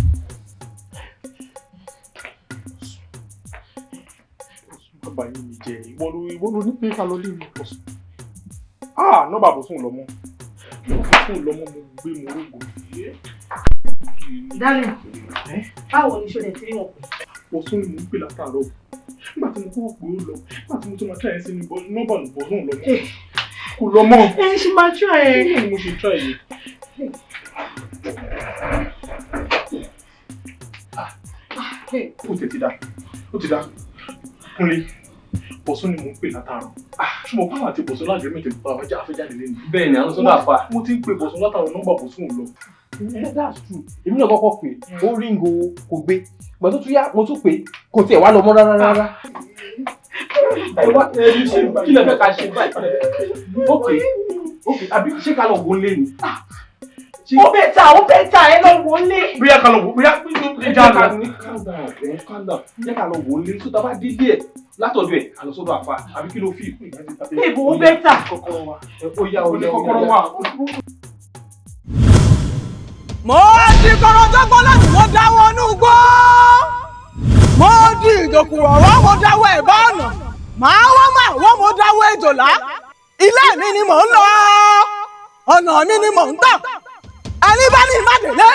Bàbá yín mi jẹ ìwọ ló ní pé ká lọ lé mi pọ̀ sùn. Nọ́mbà Bosun lọ́mọ. Bosun lọ́mọ mo gbé mo rógbò. Darling, báwo ni ṣọlẹ̀ tí wọ́n pè? Bosun ni mo ń pè látàárọ̀. Nígbà tí mo kọ́ pé ó lọ, nígbà tí mo tún máa try sí ni nọ́mbà Bosun lọ́mọ. Kò lọ́mọ. Ṣé máa try ẹ? Kí ni mo ṣe try yìí? Ó ti dá. Kúnlé, Bosun ni mo ń pè látàárọ̀. Ṣùgbọ́n báwa àti Bosun láti rí mi tẹ̀lé báwa afẹ́jáde lẹ́nu. Bẹ́ẹ̀ ni, àwọn sọ́dọ̀ àfà. Mo ti ń pè Bosun látàárọ̀ nọ́mbà Bosun lọ. That's true. Èmi náà kọ́kọ́ pè ó ríngò kò gbé. Ìgbà tó tún yá mo tún pè kò tiẹ̀ wá lọ mọ́ rárá. Kí lẹ fẹ́ ká ṣe báyìí? Okay, àbí ṣé ká lọ wò ó lé ni? Ó bẹ̀ ta ẹ lọ wò ó lé. Bóyá ká lọ wò bóyá ìjà lọ. Calm down. Jẹ́ ká lọ wò ó lé. Tó tá bá dé díẹ̀ látọ̀dọ̀ ẹ̀ àlọ́ sọ́dọ̀ àfà àbí kí ló fi ìpín ìgbà tí Ìbò ó bẹ̀ ta. kọ́kọ́rọ́ wa. Ó yá. Kọ́kọ́rọ́ wa. Mo ti kọ́rọ́ tó gbọ́ láti wọ́n dáwọ́ inú gbọ́. di ìjòkù ọ̀rọ̀ mo dáwọ́ ẹ̀ bá ọ̀nà màá wọ́n mo dáwọ́ èjòlá ilé mi ni mò ń lọ ọ̀nà mi ni mò ń tọ̀ ẹni bá ní ìmàdélé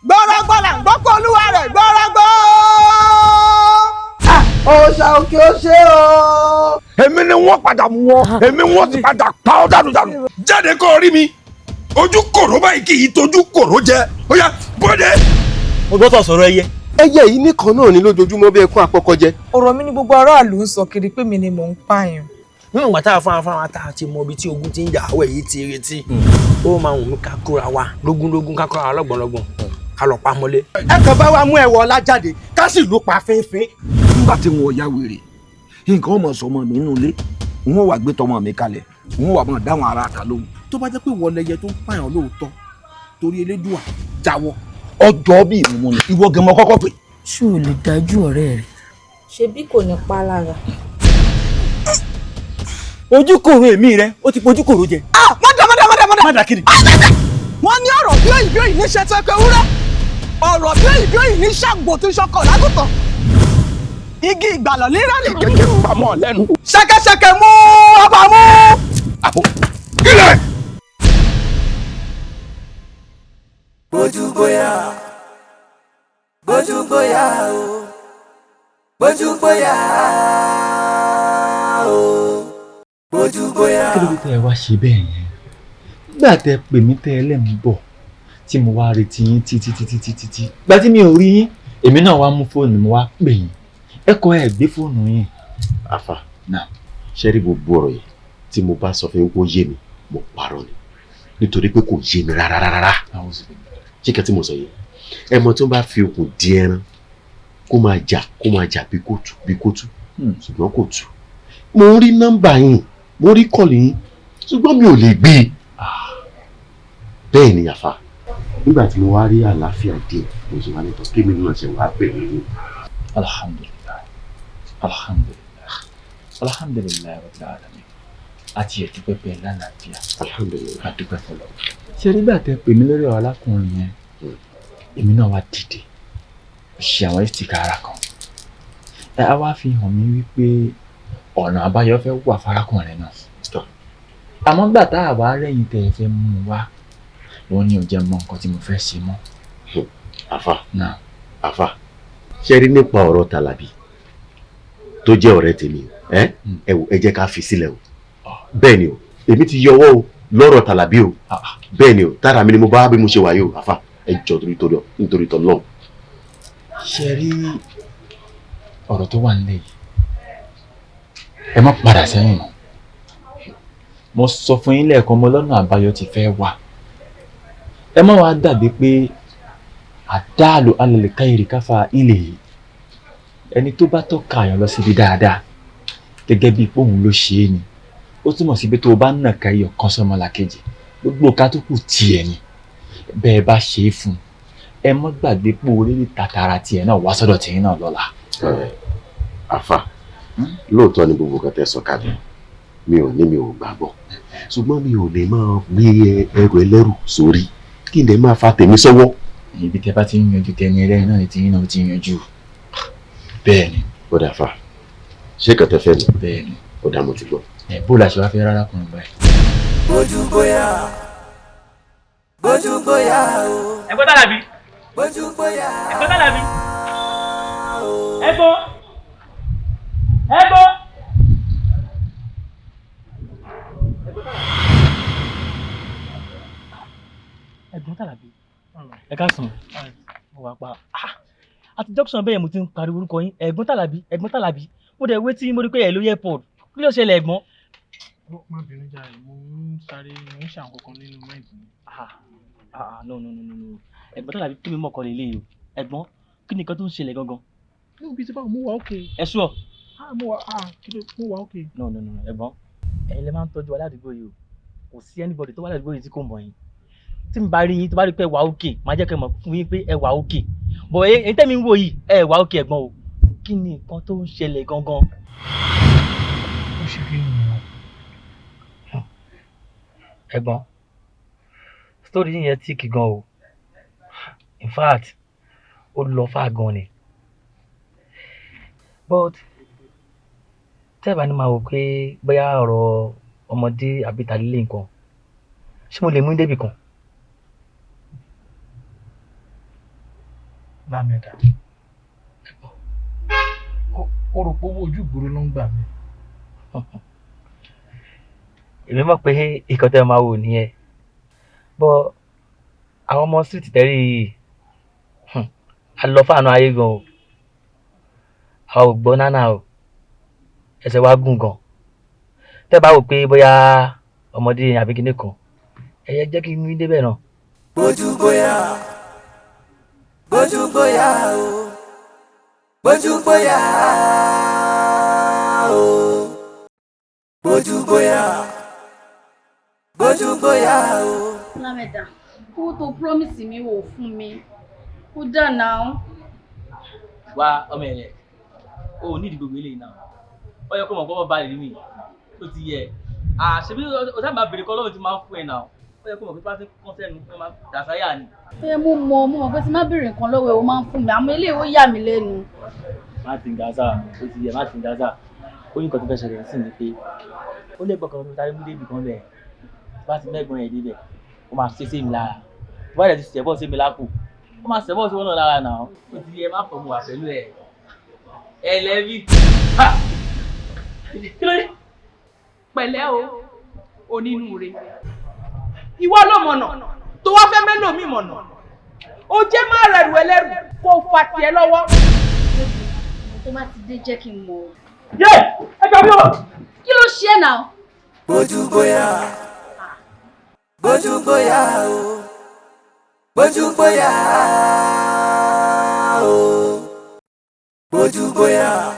gbọ́rọ́gbọ́ là ń gbọ́ pé olúwa rẹ̀ gbọ́rọ́gbọ́. ọ̀sà òkè ó ṣe o. èmi ni wọ́n padà mú wọn èmi wọ́n ti padà pa ọ́ dànù. jáde kó rí mi ojú kòró báyìí kì í tójú kòró jẹ ó yá bọ́dẹ. mo gbọ́dọ̀ sọ̀rọ̀ ẹyẹ. ẹyẹ yìí nìkan náà ní lójoojúmọ́ bí ẹkún àpọ̀kọ jẹ. ọ̀rọ̀ mi ni gbogbo aráàlú ń sọ kiri pé mi ni mò ń pààyàn. nínú ìgbà tá a fáwọn tá a ti mọ ibi tí ogun ti ń jà àwọ̀ èyí ti retí ó máa wù mí ká kóra wa lógúnlógún ká kóra wa lọ́gbọ̀nlọ́gbọ̀n ká lọ pa mọ́lé. ẹ kàn bá wa mú ẹwọ ọlá jáde ká sì lù pa fínfín. nígbà tí wọn ò ya wèrè nǹkan ọmọ sọmọ mi nínú ilé wọn wà gbé tọmọ mi kalẹ̀ wọn wà máa dáwọn ará ta lóhùn. tó bá jẹ́ pé wọlé ẹyẹ tó ń pààyàn lóòótọ́ torí elédùà jáwọ́. ọjọ́ bí ìmúmu ni ìwọ gẹmọ kọ́kọ́ pé. ṣé o lè dájú ọ̀rẹ́ rẹ̀. ṣebí kò ní pa lára. ojúkòrò èmi rẹ ó ti pojúkòrò jẹ. mọ́dà. má dà kiri. wọ́n ní ọ̀rọ̀ bí òyìnbí òyìn ní ṣẹ́tọ́ pé wúrẹ́ ọ̀rọ̀ bí òyìnbí òyìn ní ṣàgbò tó ṣọkọ̀ lágùntàn igi ìgbàlọ̀ lérà ní kékeré pamọ́ lẹ́nu. ṣẹ̀kẹ̀ṣẹ̀kẹ̀ mú ọba mú. àbò kílẹ̀. Bójúbóyá o bójúbóyá o bójúbóyá. kí ló dé tẹ́ ẹ wá ṣe bẹ́ẹ̀ yẹn nígbà tẹ́ pè mí tẹ́ ẹ lẹ́mú bọ̀ tí mo wá retí yín títí gba tí mi ò rí yín èmi náà wá mú fóònù mi wá pè yín ẹ kọ ẹ gbé fóònù yín. àfà ṣe rí gbogbo ọ̀rọ̀ yìí tí mo bá sọ fún yín kó yé mi mo parọ́ ni nítorí pé kò yé mi rárá. ṣé kẹ́ tí mo sọ yìí ẹ mọ̀ tó bá fi okùn di ẹran kó máa jà bí kò tú ṣùgbọ́n kò tú. mo ń rí nọ́mbà yín mo rí kọ́ọ̀lù yín ṣùgbọ́n mi ò lè gbé e. bẹ́ẹ̀ ni àfà nígbà tí mo wá rí àlàáfíà díẹ̀ mo sì wá ní tọ́ kí mi náà ṣe wá bẹ̀rẹ̀ yín. alhamdulilayi rabbil alamin àti ètò pẹpẹ lálàáfíà alhamdulilayi àdúpẹ́ fọlọ́. ṣe rí gbà tẹ́ pè mí lórí ọ̀rọ̀ alákùnrin yẹn èmi náà wá dìde ṣe àwọn ìsìkára kan ẹ á wá fi hàn mí wípé ọ̀nà àbáyọ fẹ́ wà fárákùnrin náà àmọ́ gbà tá a wá rẹ́yìn tẹ́ ẹ fẹ́ mú un wá ló ní ò jẹ́ mọ nǹkan tí mo fẹ́ ṣe mọ́. àfà ṣe rí nípa ọ̀rọ̀ Tàlàbí tó jẹ́ ọ̀rẹ́ tèmi ẹ jẹ́ ká fi sílẹ̀ o bẹ́ẹ̀ ni o èmi ti yọwọ́ o lọ́rọ̀ Tàlàbí o bẹ́ẹ̀ ni o tára mi ni mo bá bí mo ṣe wáyé o àfà ẹ jọ nítorí tọ́ lọ́hùn. ṣe rí ọ̀rọ̀ tó wà nílẹ̀ yìí ẹ má padà sẹ́yìn mọ́ mo sọ fún yín lẹ́ẹ̀kan mo lọ́nà àbáyọ ti fẹ́ wà ẹ má wàá dàbí pé àdáàlú alẹ́lẹ̀ káyìrì káfà ilẹ̀ yìí ẹni tó bá tọ́ka àyàn lọ síbi dáadáa gẹ́gẹ́ bíi pé òun ló ṣe é ni ó túmọ̀ sí pé tó o bá nà ká iyọ̀ kan sọ́mọlàkejì gbogbo ká tó kù tiẹ̀ ni bẹ́ẹ̀ bá ṣe é fún ẹ mọ́ gbàgbé pé orílẹ̀ tàtàrà tiẹ̀ náà wá sọ́dọ̀ tìyín náà lọ́la. àfà lóòótọ́ ni gbogbo kan tẹ́ sọ kalẹ̀ mi ò gbàgbọ́ ṣùgbọ́n mi ò lè máa gbé ẹrù ẹlẹ́rù sórí kí n lè máa fa tèmi sọ́wọ́. ibi tẹ́ bá ti ń yanjú tẹni ẹlẹ́rìí náà ni tìyín náà ti ń yanjú bẹ́ẹ̀ ni. ó dà fà ṣé kẹtẹ fẹ́ mi. bẹ́ẹ̀ ni. ó dà mo ti gbọ́. ẹ bó la ṣe wá fẹ́ rárá kùnrin báyìí. bójúbóyá o. ẹ̀gbọ́n Tàlàbí. bójúbóyá. ẹ̀gbọ́n Tàlàbí. ẹ̀gbọ́n. ẹ̀gbọ́n Tàlàbí ẹ ká sùn mo wà pa àti junction bẹ́ẹ̀ mo ti ń pariwo orúkọ yín ẹ̀gbọ́n Tàlàbí mo dẹ̀ wé tí mo rí pé ẹ̀ ló yẹ port kí ló ṣẹlẹ̀ ẹ̀gbọ́n. má bínú jàre mo ń sáré mo ń ṣàwọn kankan nínú máìndì mi. no ẹ̀gbọ́n Tàlàbí kí mi mọ̀kọ́ lélẹ̀ yìí o ẹ̀gbọ́n kí ni nǹkan tó ń ṣẹlẹ̀ gangan. mo bí tí báwo mo wà ókè. ẹ ṣúọ. mo wà ókè. no ẹ̀gbọ́n ẹ̀yin lè máa ń tọ́jú aládùúgbò yìí o kò sí anybody tó wà ládùúgbò yìí tí kò mọ̀ yín tí n bá rí yín tó bá rí pé ẹ wà ókè máa jẹ́ kẹ́ mọ̀ fún yín pé ẹ wà ókè bọ̀ èyí tẹ́mi ń wò yìí ẹ wà ókè ẹ̀gbọ́n o kí ni nǹkan tó ń ṣẹlẹ̀ gangan. ó ṣe rí nìyẹn. ẹ̀gbọ́n story yẹn tíìkì gan o in fact ó lọ fà gan ni but tẹ́ ẹ̀ bá ní máa wò pé bóyá ọ̀rọ̀ ọmọdé àbí tàlílé nǹkan ṣé mo lè mú débì kan. Lámẹ̀dá ó rò pé owó ojú ìgboro ló ń gbà mí. èmi mọ̀ pé ìkan tẹ́ ẹ máa wò nìyẹn bọ́ àwọn ọmọ street tẹ́rí a lọ fáànù ayé gan o a ò gbọ́ nánà o ẹsẹ̀ wa gùn gan tẹ́ bá wò pé bóyá ọmọdé àbí kíní kan ẹ̀yẹ jẹ́ kí n débẹ̀ náà. bójú bóyá o bójú bóyá o bójú bóyá o. Lámẹ̀dá owó tó promise mi ò fún mi ó dà náà. wá ọmọ ẹ̀rẹ̀ o ò nídìí gbogbo eléyìí náà ó yẹ kó mọ̀ kọ́ bá rí mi tó ti yẹ àṣebí o sábà máa bèrè kọ́ lọ́run ti máa ń fún ẹ náà ó yẹ kó mọ̀ pé pátí kán sẹ́nu ó máa dàsáyà ni. mo mọ̀ pé tí má bèrè nǹkan lọ́wọ́ ẹ̀ ó máa ń fún mi àmọ́ eléyìí ó yà mí lẹ́nu. má ti ń gaza ó ti yẹ má ti ń gaza ó ní nǹkan tó fẹ́ ṣẹlẹ̀ sí ni pé ó lè gbọ́kàn tó sáré mú débi kan bẹ́ẹ̀ bá ti mẹ́gbọ́n ẹ̀ débẹ̀ ó máa ṣe sí mi lára bá dẹ̀ ti ṣẹ̀bọ̀ sí mi lápò ó máa ṣẹ̀bọ̀ sí wọn náà lára náà ó ti yẹ má fọ̀ mu wà pẹ̀lú ẹ̀ ẹlẹ́bí. kí ló dé. pẹ̀lẹ́ o onínúure ìwọ ló mọ̀nà tó wá fẹ́ mẹ́lòmí mọ̀nà ó jẹ́ má rẹ̀rù ẹlẹ́rù kó fà tiẹ̀ lọ́wọ́. tó bá ti dé jẹ́ kí n mọ̀ ọ́. yé ẹ gbà mí o. kí ló ṣe é náà. bójú bóyá o bójú bóyá o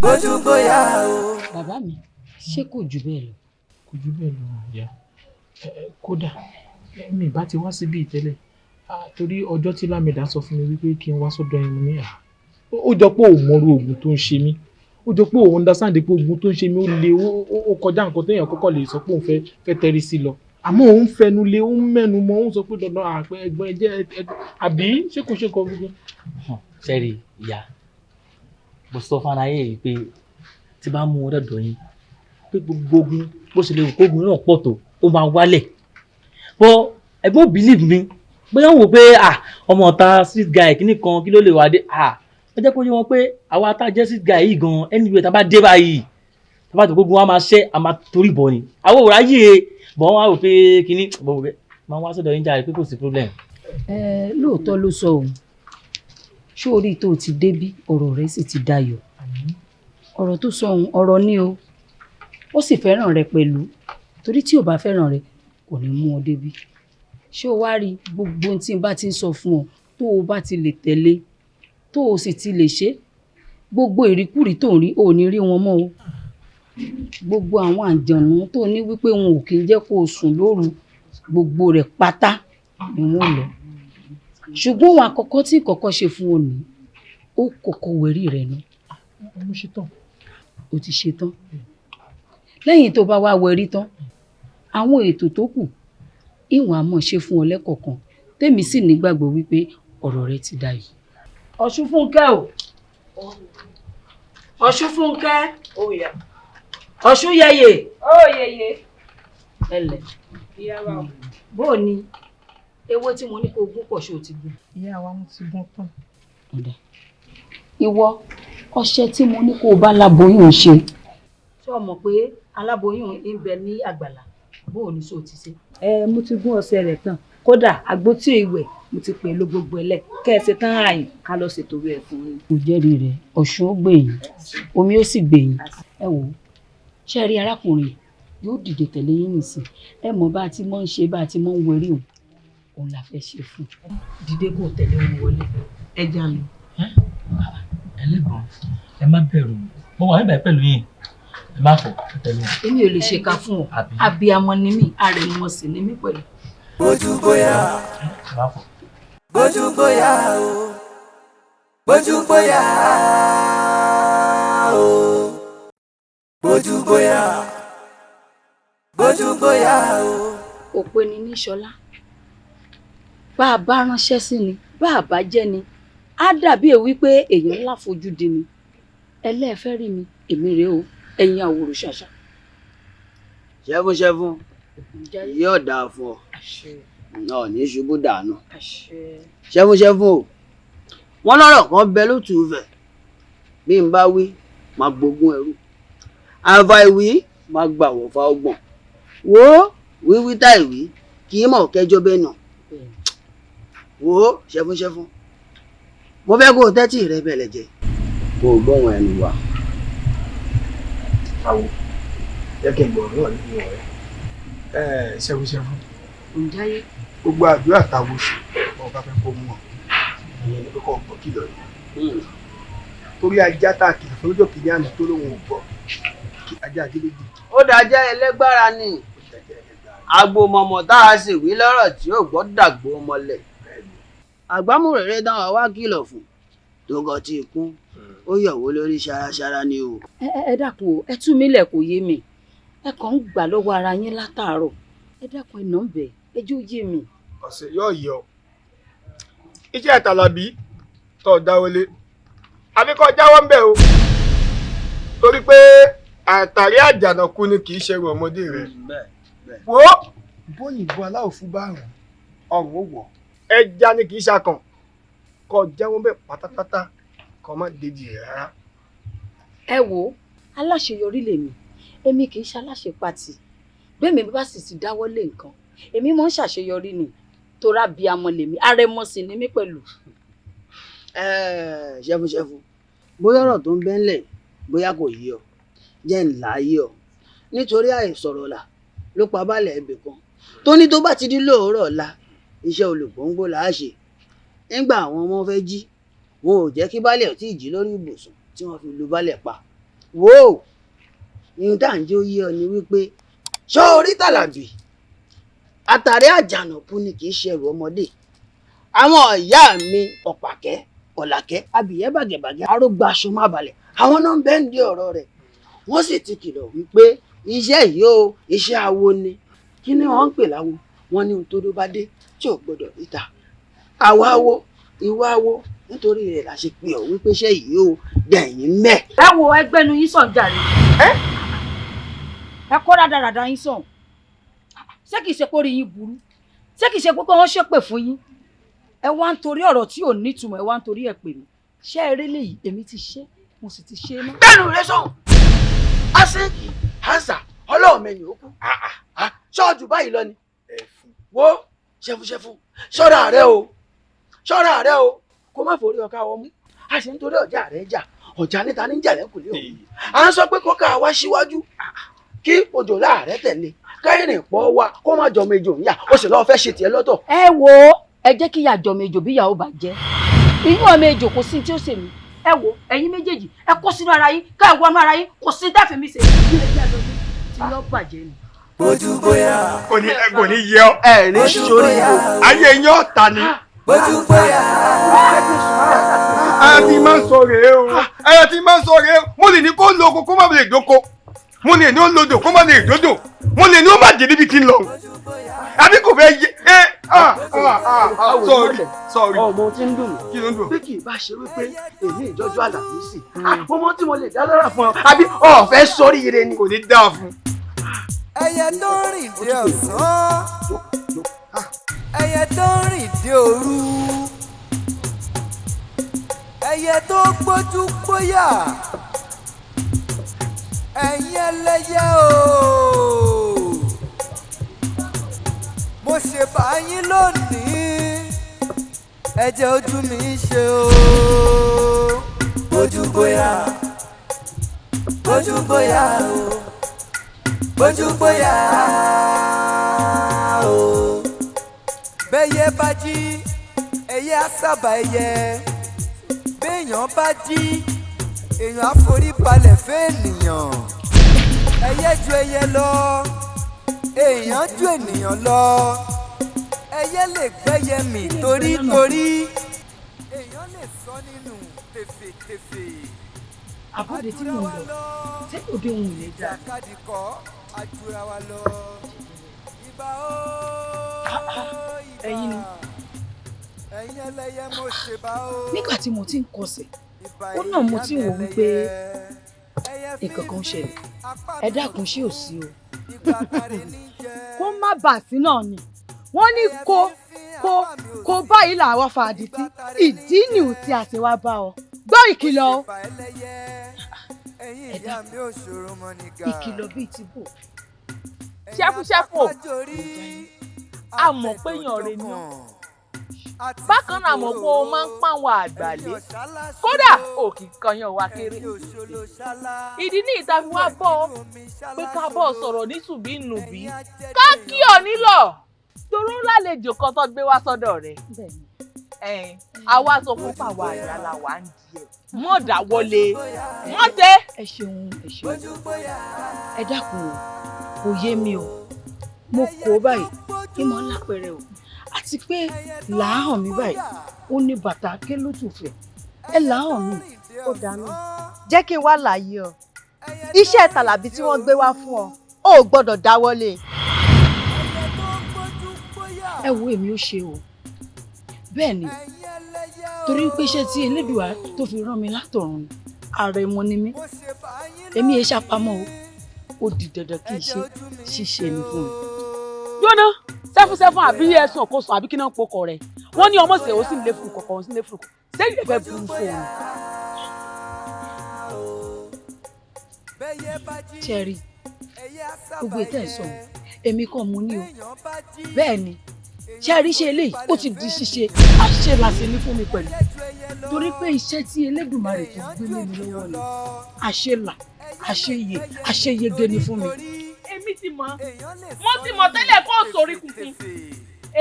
bójú bóyá o. bàbá mi ṣé kò jù bẹ́ẹ̀ lọ. kò jù bẹ́ẹ̀ lọ ìyá kódà mi bá ti wá síbí ìtẹ́lẹ̀ torí ọjọ́ tí Lámẹ̀dá sọ fún mi wípé kí n wá sọ́dọ̀ ẹ̀mí ní ó jọ pé òun mọ̀rú oògùn tó ń ṣe mí ó jọ pé òun understand pé oògùn tó ń ṣe mí ó le ó kọjá nǹkan téèyàn kọ́kọ́ lè sọ pé òun fẹ́ tẹrí sí lọ àmọ́ òun fẹnu lé òun mẹ́nu mọ́ òun sọ pé dandan àpẹ ẹgbọ́n ẹ jẹ́ àbí ṣé kò ṣe kọ gbogbo. sẹ́ẹ̀rì ìyá mo sọ fún aráyé yìí pé tí bá mú wọn dọ̀dọ̀ yín pé gbogbo ogun bó ṣe lè wò kógun náà pọ̀ tó ó máa wálẹ̀ bọ́ ẹ̀gbọ́n believe mi bóyá wò pé ọmọ ọ̀tá street guy kìíní kan kí ló lè wá dé ẹ jẹ́ kó yé wọn pé àwa tá a jẹ́ street guy yìí gan anyway tá a bá dé báyìí tá a bá tó gbogbo wa máa ṣẹ́ a máa torí bọ̀ ni àwọn òwúrọ̀ ayé bọ̀ wọ́n á rò pé kìíní bọ̀ wò pé máa wá sọ́dọ̀ yín jáde pé kò sí problem. lóòótọ́ ló sọ òun ṣó orí tó ti débí ọ̀rọ̀ rẹ̀ sì ti dayọ̀ ọ̀rọ̀ tó sọ òun ọ̀rọ̀ ni o ó sì fẹ́ràn rẹ pẹ̀lú torí tí ò bá fẹ́ràn rẹ kò ní mú ọ débí ṣé o wá rí gbogbo ohun tí n bá ti ń sọ fún ọ tó o bá ti lè tẹ̀lé tó o sì ti lè ṣe gbogbo ìríkùrí tó ń rí ò ní rí wọn mọ́ o gbogbo àwọn àjànú tó ní wípé wọn ò kí ń jẹ́ kó o sùn lóru gbogbo rẹ̀ pátá ni wọ́n lọ ṣùgbọ́n ohun àkọ́kọ́ tí ìkọ́kọ́ ṣe fún ọ ní ó kọ́kọ́ wẹ̀rí rẹ̀ nù. mo ṣe tán. o ti ṣe tán lẹ́yìn tó bá wá wẹ̀rí tán àwọn ètò tó kù ìwọ̀n àmọ́ ṣe fún ọ lẹ́kọ̀ọ̀kan tèmi sì nígbàgbọ́ wípé ọ̀rọ̀ rẹ ti dayọ̀. Ọ̀ṣunfúnkẹ́ o Ọ̀ṣunfúnkẹ́ Ọ̀ṣunyẹyẹ yeye. ẹlẹ ìyá wa o. bó o ní ewé tí mo ní kó gún pọ̀ ṣé o ti gún. ìyá wa mo ti gún tán. ìwọ ọṣẹ tí mo ní kó o bá láboyún ṣe ṣé o mọ̀ pé aláboyún ń bẹ ní àgbàlá bó o ní ṣé o ti ṣe. mo ti gún ọṣẹ rẹ̀ tán kódà àgbo tí ìwẹ̀ mo ti pè ló gbogbo ẹlẹ kẹsẹ tán àyìn ká lọ ṣètò rẹ̀ fún un. mo jẹ́rìí rẹ̀ ọ̀ṣun ó gbẹ̀yìn omi ó sì gbẹ̀yìn ẹ wò ó ṣe rí arákùnrin yóò dìde tẹ̀lé yín nìsín ẹ mọ̀ bá a ti mọ̀ ń ṣe bá a ti mọ̀ ń wẹrí òun la fẹ́ ṣe fún un dìde kó tẹ̀lé wọn wọlé ẹ já lọ. ẹlẹ́gbọ̀n ẹ má bẹ̀rù mo wà níbẹ̀ pẹ̀lú yín ẹ má fọ̀ tẹ̀lé wọn. èmi ò lè ṣe ká fún ọ abiyamọ ni mí arẹmọ sì ni mí pẹ̀lú. bójú bóyá bójú bóyá o bójú bóyá o bójú bóyá bójú bóyá o. òpè ni ní ṣọlá bá a bá ránṣẹ́ sí ni bá a bá jẹ́ ni á dàbí èwí pé èèyàn ńlá fojú di mi ẹlẹ́ẹ̀fẹ́ rí mi èmi rèé o ẹ̀yin àwòrò ṣàṣà. ṣẹ́fún yóò dáa fún ọ náà ní ṣubú dànù. ṣẹ́fún o wọ́n lọ́rọ̀ kan bẹ lótùú fẹ̀ bí n bá wí máa gbógun ẹrú àfàìwí máa gbà wọ̀ fa ọgbọ̀n wo wíwí táìwí kì í mọ̀ kẹjọ bẹ́ẹ̀ nà wo ṣẹ́fún mo fẹ́ kó o tẹ́tí rẹ bẹ̀lẹ̀ jẹ kó o gbóhùn ẹnu wa. àwọ̀ jẹ́ kí n gbọ́ ọ̀rọ̀ nínú ọ̀rẹ́ ṣẹ́fún ǹjáyé gbogbo àdúrà táwọn ṣe ọba fẹ́ kó mú ọ ìyẹn ni pé kò gbọ́ kìlọ̀ yìí torí ajá tá a kìlọ̀ fún lọ́jọ́ kìíní àná tó lóun ò gbọ́ ajá gílédì. ó dájá ẹlẹ́gbára ni agbomọmọ tá a sì wí lọ́rọ̀ tí ó gbọ́ dàgbò mọ́lẹ̀ àgbámúrèrè táwọn wá kìlọ̀ fún tó gọ tí ikún ó yọ̀wó lórí ṣaraṣara ni o. ẹ dákun o ẹ tú mi lẹ̀ kò yé mi ẹ kàn ń gbà lọ́wọ́ ara yín látàárọ̀ ẹ dákun ẹ nà ń bẹ̀ ẹjọ́ yé mi. ọ̀sẹ̀ yóò yọ iṣẹ́ ìtàlàbí tó dáwọlé àbí kó jáwọ́ ń bẹ̀ o torí pé àtàrí àjànàkú ni kì í ṣe ọmọdé rẹ̀ wo bóyìnbó aláwọ̀ fún bá rùn ọrùn ó wọ̀ ẹja ni kì í ṣàkàn kó jáwọ́ ń bẹ̀ pátápátá kó má dédì rẹ̀ rárá. ẹ wo aláṣeyọrí lèmi èmi kì í ṣe aláṣepatì bẹ́ẹ̀ mi bá sì ti dáwọ́ lé nǹkan èmi mọ̀ ń ṣàṣeyọrí ni torá bí amọ lèmi arẹmọ sì ni mí pẹ̀lú. ṣẹ́fún bóyá ọ̀rọ̀ tó ń bẹ ńlẹ̀ bóyá kò yí ọ jẹ́ ńlá yí ọ nítorí àìsọ̀rọ̀ là ló pa baálẹ̀ ẹbẹ̀ kan tó ní tó bá ti di lóòrọ̀ ọ̀la iṣẹ́ olùgbòǹgbò là á ṣe nígbà àwọn ọmọ fẹ́ jí wọn ò jẹ́ kí baálẹ̀ ò tí ì jí lórí ibùsùn tí wọ́n fi lu baálẹ̀ pa wò ó ihun tá à ń jẹ́ ó yí ọ ni wípé ṣọ́ orí tàlàbì àtàrí àjànàkú ni kì í ṣe ẹrù ọmọdé àwọn ìyá mi ọ̀pàkẹ́ ọ̀làkẹ́ abìyẹ́ bàgẹ̀bàgẹ̀ arógbá aṣọ má balẹ̀ àwọn náà ń bẹ́ ń di ọ̀rọ̀ rẹ̀ wọ́n sì ti kìlọ̀ wípé iṣẹ́ yìí o iṣẹ́ awo ni kí ni wọ́n ń pè láwo wọ́n ní ohun tó dó bá dé tí ò gbọ́dọ̀ ríta àwa awo ìwà awo nítorí rẹ̀ la ṣe pè ọ́ wípé iṣẹ́ yìí o dẹ̀yìn mẹ́. ẹ wo ẹgbẹ́nu yín sàn jàre ẹ kó rádaràda yín sàn ṣé kìí ṣe pé orí yín burú ṣé kìí ṣe pé wọ́n ṣépè fún yín ẹ wá ń torí ọ̀rọ̀ tí ò nítumọ̀ ẹ wá ń torí ẹ̀ pè mí ṣé eré léyìí èmi ti ṣe mo sì ti ṣe náà. bẹ́ẹ̀ni rẹ sọ̀hún asẹ́kì hansa ọlọ́run mẹ́yìn ó kú ṣọ́ọ̀jù báyìí lọ ni wo ṣẹfúnṣẹfún ṣọ́ra rẹ o kó má forí ọkà wọ́n mú a sì ń torí ọjà rẹ jà ọjà níta ní jà lẹ́kùn lé òun à ń sọ pé kọ́kà wá síwájú kí odò láàrẹ tẹ̀lé káyìnrìn pọ̀ wá kó má jọ méjò ń yà ó sì lọ́ọ́ fẹ́ ṣe tiẹ̀ lọ́tọ̀. ẹ wo ẹ jẹ́ kí ìyá jọ méjò bí ìyàwó bá jẹ́ inú ọmọ ejò kò sí tí ó ṣe mí ẹ wo ẹ̀yin méjèèjì ẹ kó sínú ara yín ká ẹ wọnú ara yín kò sí dáfẹ́ mi ṣe ní ẹgbẹ́ àdójú tí yóò bàjẹ́ ni. bójú bóyá kò ní yẹ ọ ẹ ní sórí ibò ayé yín ọ̀tá ni. bójú bóyá ẹ ti máa ń sọ rèé o mo lè ní kó lo oko kó má lè dóko mo lè ní ó lodò kó má lè dódò mo lè ní ó má dé níbi tí ń lọ àbí kò fẹ́ yé sọ̀rí. ọmọ tí ń dùn kí ló ń dùn. bí kì í bá ṣe wípé èmi ìjọjú Àlàmísì ọmọ tí mo lè dá lọ́rà fún ọ àbí ọ̀fẹ́ sórí ire ni. kò ní dáa fún. ẹyẹ tó ń rìn dé ọ̀sán ẹyẹ tó ń rìn dé òru ẹyẹ tó gbójú gbóyà ẹ̀yin ẹlẹ́yẹ o mo ṣe bá yín lónìí ẹ jẹ́ ojú mi ṣe o bójú bóyá o bójú bóyá o bẹ́yẹ bá jí ẹyẹ á sábà ẹyẹ béèyàn bá jí èèyàn á forí balẹ̀ fẹ́ẹ̀nìyàn ẹyẹ ju ẹyẹ lọ èèyàn ju ènìyàn lọ ẹyẹ lè gbẹ́yẹ mì torítorí èèyàn lè sọ nínú tèfètèfè. àbọ̀dé tí mò ń lọ ṣé òde òun lè dá. ìjàkadì kọ́ àjùra wa lọ ibà ó ẹ̀yin ni nígbà tí mo ti ń kọsẹ̀ ó náà mo ti wò wípé nǹkan kan ṣẹlẹ̀ ẹ dákun ṣé ò sí o. kó má bà sí náà ni wọ́n ní kó báyìí làwọn fàdí tí ìdí nìhun tí a ṣe wá bá ọ gbọ́ ìkìlọ̀ o. ẹ dákun ìkìlọ̀ bíi ti bò. ṣẹ́fúṣẹ́fù a mọ̀ pé èèyàn rẹ ni ọ́ bákan náà mọ̀ pé o máa ń pàwọn àgbàlẹ́ kódà òkì kan yan wa kéré ìdí ní ìta fi wá bọ́ ọ pé ká bọ́ ọ sọ̀rọ̀ nítùbí nùbí ká kí ọ nílọ̀ toró lálejò kan tó gbé wá sọ́dọ̀ rẹ̀ àwa sọ fún pàwọn àyàlá wa ń di ẹ̀ mọ̀ dáwọ́lé mọ̀ tẹ́. ẹ ṣeun ẹ dákun o kò yé mi o mo kó báyìí kí mo lápẹẹrẹ o àti pé làáhàn mi báyìí ó ní bàtà kélótùfẹ́ ẹ làáhàn mi. ó dáná jẹ́ kí n wá láàyè ọ iṣẹ́ tàlàbí tí wọ́n gbé wá fún ọ ò gbọ́dọ̀ dáwọ́lé. ẹ wo èmi ó ṣe o bẹ́ẹ̀ ni torí pé iṣẹ́ tí Elédùà tó fi rán mi látọ̀run àrẹ̀mọ ni mí èmi ẹ ṣàpamọ́ o ó di dandan kí n ṣe ṣíṣe ni fún mi. jóná sẹ́fúnsẹ́fún àbí ẹ̀sùn ọ̀kọ́sọ àbí kí náà ń pokọ̀ rẹ̀ wọ́n ní ọmọ ṣèwọ́ sí ilé fún kọ̀ọ̀kan sí ilé fún kọ̀ọ̀kan sẹ́yìn lè fẹ́ burú fún un. Cherry gbogbo ètò ẹ̀sọ́ èmi kọ́ mo ní o bẹ́ẹ̀ ni Cherry ṣe eléyìí ó ti di ṣíṣe àṣẹ làṣẹ ní fún mi pẹ̀lú torí pé iṣẹ́ tí Elédùmarè tó gbé lé mi lọ́wọ́ ni àṣelà àṣeyè àṣeyege ni fún mi. èmi ti mọ̀ wọ́n ti mọ̀ tẹ́lẹ̀ kó sórí kùkùn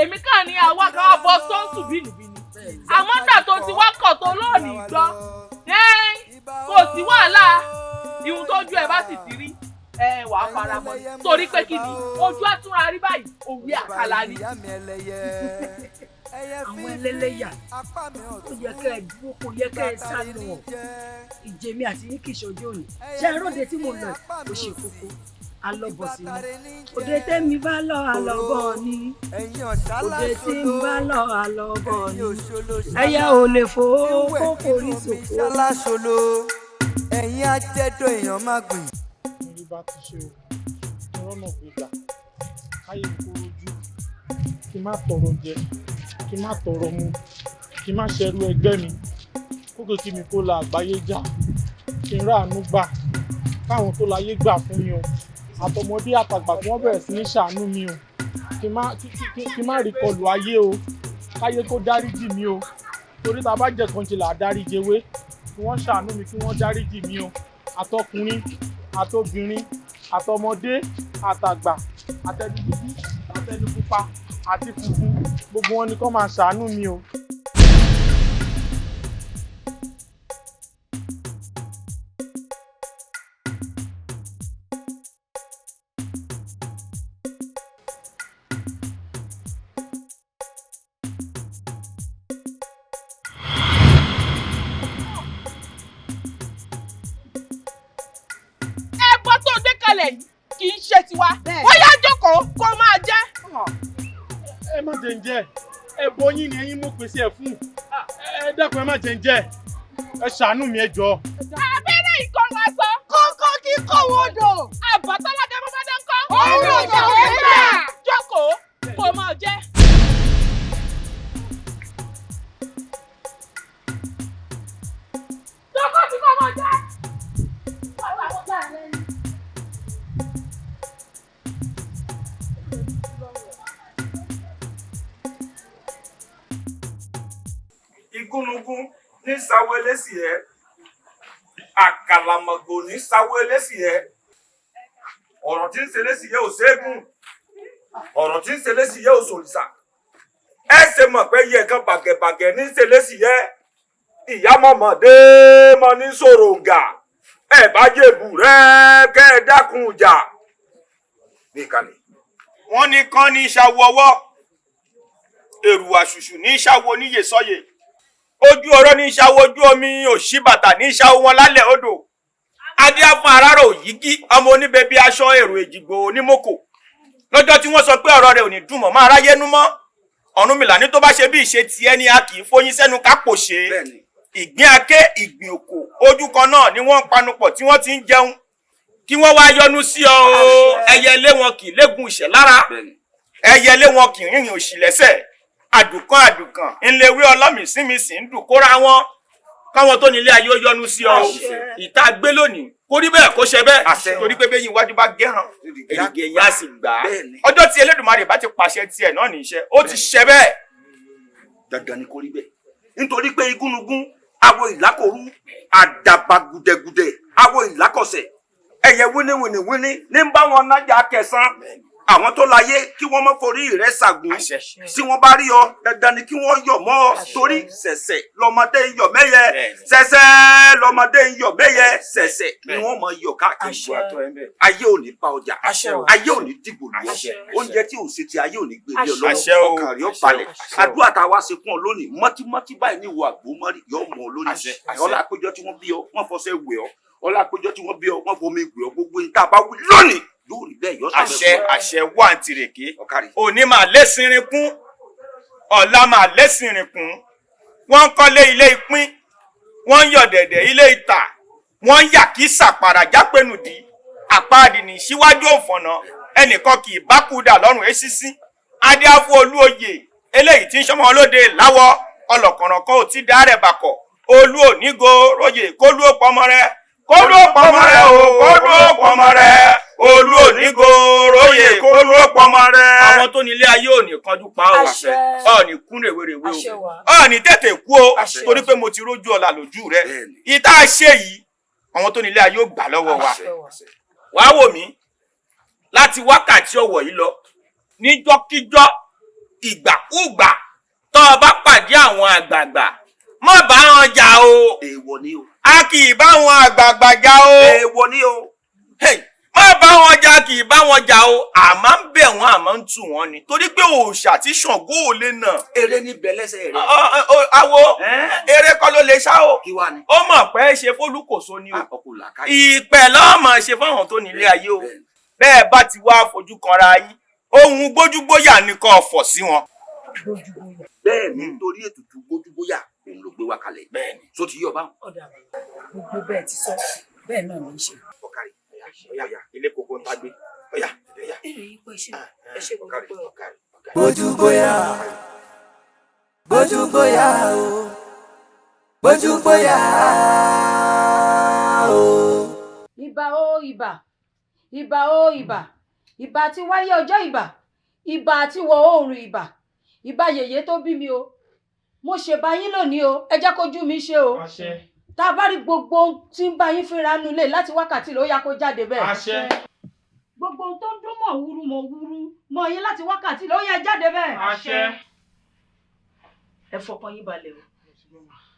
èmi kàn ní àwa kan wá bọ́ sọ́ọ̀tù bínúbínú àmọ́ nígbà tó ti wá kọ̀ tó lónìí gbọ́ kò sí wàhálà ìhun tójú ẹ bá sì ti rí wà á fara mọ́ torí pé kí ni ojú àtúnra rí báyìí òwe àkàlà ni. àwọn ẹlẹ́lẹ́yà ó yẹ kẹ́ ẹ dúró kó yẹ kẹ́ ẹ sánú ọ̀ ìjẹ̀mí àti yín kìí ṣojú òní ṣe é ròde tí mo lọ ó ṣe kókó alọ́bọ̀ sí mi òde tẹ́mi bá lọ àlọ́bọ̀ ni òde tí ń bá lọ àlọ́bọ̀ ni ẹ̀yà ò lè fò ó forí sòfò. ẹ̀yin ajẹ́dọ̀ èèyàn má gbìn. níbi bá ti ṣe o rọ́nà gbégbá káyé kó rojú kí n má tọrọ jẹ kí n má tọrọ mu kí n má ṣẹrú ẹgbẹ́ mi kókò kí mi kó la àgbáyé já kí n ráàánú gbà káwọn tó láyé gbà fún mi o àtọmọdé àtàgbà kí wọ́n bẹ̀rẹ̀ sí ní ṣàánú mi o kí n má rí kọlù ayé o káyé kó dáríjì mi o torí tá a bá jẹ kan jìlà dáríjì ewé kí wọ́n ṣàánú mi kí wọ́n dáríjì mi o àtọkùnrin àtobìnrin àtọmọdé àtàgbà àtẹnudúdú àtẹnupupa àti funfun gbogbo wọn ni kó máa ṣàánú mi o. kì í ṣe tiwa ó yá jókòó kó máa jẹ. ẹ má jẹ ń jẹ ẹbọ yín ni ẹ̀yin mú pèsè ẹ fún ẹ dákun ẹ má jẹ ń jẹ ẹ ṣàánú mi ẹ jọ. abẹ́rẹ́ ìkọrùn aṣọ. kókó kí kọ̀wọ́ dò. àbátálàgẹ́ mọ́mọ́dé ń kọ́. ọ̀rọ̀ ìṣòwò gbà. jókòó kó máa jẹ. jókòó kí kó máa jẹ. igúnnugún ní sáwọ́ eléṣì ẹ̀ àkàlàmọ̀gbò ní sáwọ́ eléṣì ẹ̀ ọ̀rọ̀ tí ń ṣe léṣì yẹ ò ṣẹ́gun ọ̀rọ̀ tí ń ṣe léṣì yẹ ò ṣòrìṣà ẹ ṣe mọ̀ pé yẹ kan bàgẹ̀bàgẹ̀ ní ṣe léṣì yẹ ìyá mọ̀mọ́dé mọ́ ní sòròǹgà ẹ bá jèbù rẹ kẹ́ ẹ dákun ìjà bí kalẹ̀. wọ́n ní kán ní ìṣàwọ̀ ọwọ́ èrù àṣùṣù ní ìṣàwọ̀ oníyè sọ́yè ojú ọ̀rọ̀ ní ìṣàwọ̀ ojú omi òṣìbàtà ní ìṣàwọ̀ wọn lálẹ́ odò adé fún arárò yígí ọmọ oníbẹbí aṣọ èrò èjìgbò onímọ̀kò lọ́jọ́ tí wọ́n sọ pé ọ̀rọ̀ rẹ̀ ò ní dùn mọ́ máa ráyé nú mọ́ Ọ̀rúnmìlà ní tó bá ṣe bí ìṣe tiẹ̀ ni a kì í fóyín sẹ́nu kápò ṣe. Ìgbín aké ìgbín òkò ojú kan náà ni wọ́n ń panupọ̀ tí wọ́n ti ń jẹun. Kí wọ́n wá yọ́nú sí ọ o. Ẹyẹlé wọn kì í légun ìṣẹ́ lára. Ẹyẹlé wọn kì í rìnrìn òṣì lẹ́sẹ̀. Àdùkàn ńlẹ̀wé ọlọ́mìsínmìsì ń dùn kóra wọn. Káwọn tó nílé ayé ó yọ́nú sí ọ. Ìta gbé lónìí kó rí bẹ́ẹ̀ kó ṣe bẹ́ẹ̀. Torí pé bẹ́yìn iwájú bá gẹ́ràn èrìgì ẹ̀yìn á sì gbà á. Ọjọ́ tí Elédùmarè bá ti pàṣẹ tiẹ̀ náà níṣẹ́ ó ti ṣe bẹ́ẹ̀. Dandan ni kó rí bẹ́ẹ̀ nítorí pé igúnnugún awo ìlákòrú àdàbà gùdẹ̀gùdẹ̀ awo ìlákọ̀sẹ̀ ẹ̀yẹ wíníwíníwíní ní bá wọn nájà kẹsàn-án. Àwọn tó láyé kí wọ́n mọ́ forí rẹ̀ ṣàgùn tí wọ́n bá rí ọ dandan ni kí wọ́n yọ̀ mọ́ ọ torí ṣẹ̀ṣẹ̀ lọ́mọdé ń yọ̀ mẹ́yẹ ṣẹ̀ṣẹ̀ lọ́mọdé ń yọ̀ mẹ́yẹ ṣẹ̀ṣẹ̀ ni wọ́n mọ yọ̀ káàkiri. Ayé ò ní bá ọjà ayé ò ní dìbò lù ọ oúnjẹ tí ò ṣe ti ayé ò ní gbé ní ọlọ́run ọkàn rí ọ balẹ̀ àdúrà tá a wá ṣe fún ọ lónìí mọ́tímọ́tí báyìí ní ìwọ àgbómọ́rí yóò mọ ọ lónìí ọlá àpéjọ tí wọ́n bí ọ wọ́n fọṣẹ wẹ̀ ọ ọlá àpéjọ tí wọ́n bí ọ wọ́n fomi wẹ̀ ọ gbogbo ní tá a bá wí lónìí àṣẹ wà ń tirèké òní máa lẹ́sìnrin kún ọ̀la máa lẹ́sìnrin kún wọ́n ń kọ́lé ilé ìpín wọ́n ń yọ̀dẹ̀dẹ̀ ilé ìtà wọ́n ń yà kí sàpàrà jápẹ́nùdí àpáàdì ní síwájú òfònà ẹnìkan kì í bá kúdà lọ́rùn èsìsí adéáfó olúoyè eléyìí tí ń sọmọ olóde láwọ ọlọ́kànràn kan ò tí dárẹ̀ bàkọ̀ olú ònígo róye kólú òpọmọ rẹ kólú òpọmọ rẹ o kólú òpọmọ rẹ olú ònígo róye kólú òpọmọ rẹ. Àwọn tó nílé ayé ò ní kanjú pa ọ ọ ní kún rèwerèwe o ọ ní tètè kú o torí pé mo ti rójú ọlà lójú rẹ ìta ṣe yìí àwọn tó nílé ayé ò gbà lọ́wọ́ wa wàá wò mí láti wákàtí ọ̀wọ̀ yìí lọ níjọ́kíjọ́ ìgbàkúgbà tó o bá pàdé àwọn àgbààgbà má bá wọn jà o. Èèwọ̀ ni o. A kì í bá wọn àgbààgbà jà o. Èèwọ̀ ni o. Má bá wọn jà kì í bá wọn jà o. Àmọ́ ń bẹ̀ wọ́n àmọ́ ń tù wọ́n ni torí pé òòṣà tí Ṣàngó ò lè nà. Eré ní bẹ̀lẹ́sẹ̀ rẹ̀. Àwo eré kọ́ ló lè ṣá o. Kí wá ni. Ó mọ̀ pé ṣe fólúkòso ni o. Ìpẹ̀ lọ́mọ ṣe fáwọn tó nílé ayé o. Bẹ́ẹ̀ bá ti wá fojú kanra yín ohun gbójúgbóyà ni kò fọ̀ sí wọn. Bẹ́ẹ̀ ni nítorí ètùtù gbójúgbóyà òun ló gbé wá kalẹ̀. Bẹ́ẹ̀ ni tó ti yí ọba. Gbogbo bẹ́ẹ̀ ti sọ bẹ́ẹ̀ náà ní í ṣe. Ọ̀kàrí ọ̀yà ilé kòkó ń tagbé ọ̀yà. Èrè yìí pé ṣe gbogbo ọ̀kàrí. Gbójúgbóyà gbójúgbóyà o gbójúgbóyà o. Ìbà o ìbà ìbà o ìbà ìbà tí wáyé ọjọ́ ìbà ìbà àti wọ̀ oòrùn ìbà ìbà yèyé tó bí mi o mo ṣèbà yín lónìí o ẹ jẹ́ kójú mi ṣe o tá a bá rí gbogbo ohun tí ń bá yín fínra nulẹ̀ láti wákàtí ló yá kó jáde bẹ́ẹ̀ gbogbo ohun tó ń dún mọ̀ wúru mọ̀ yín láti wákàtí ló yá jáde bẹ́ẹ̀ ẹ fọkàn yín balẹ̀ o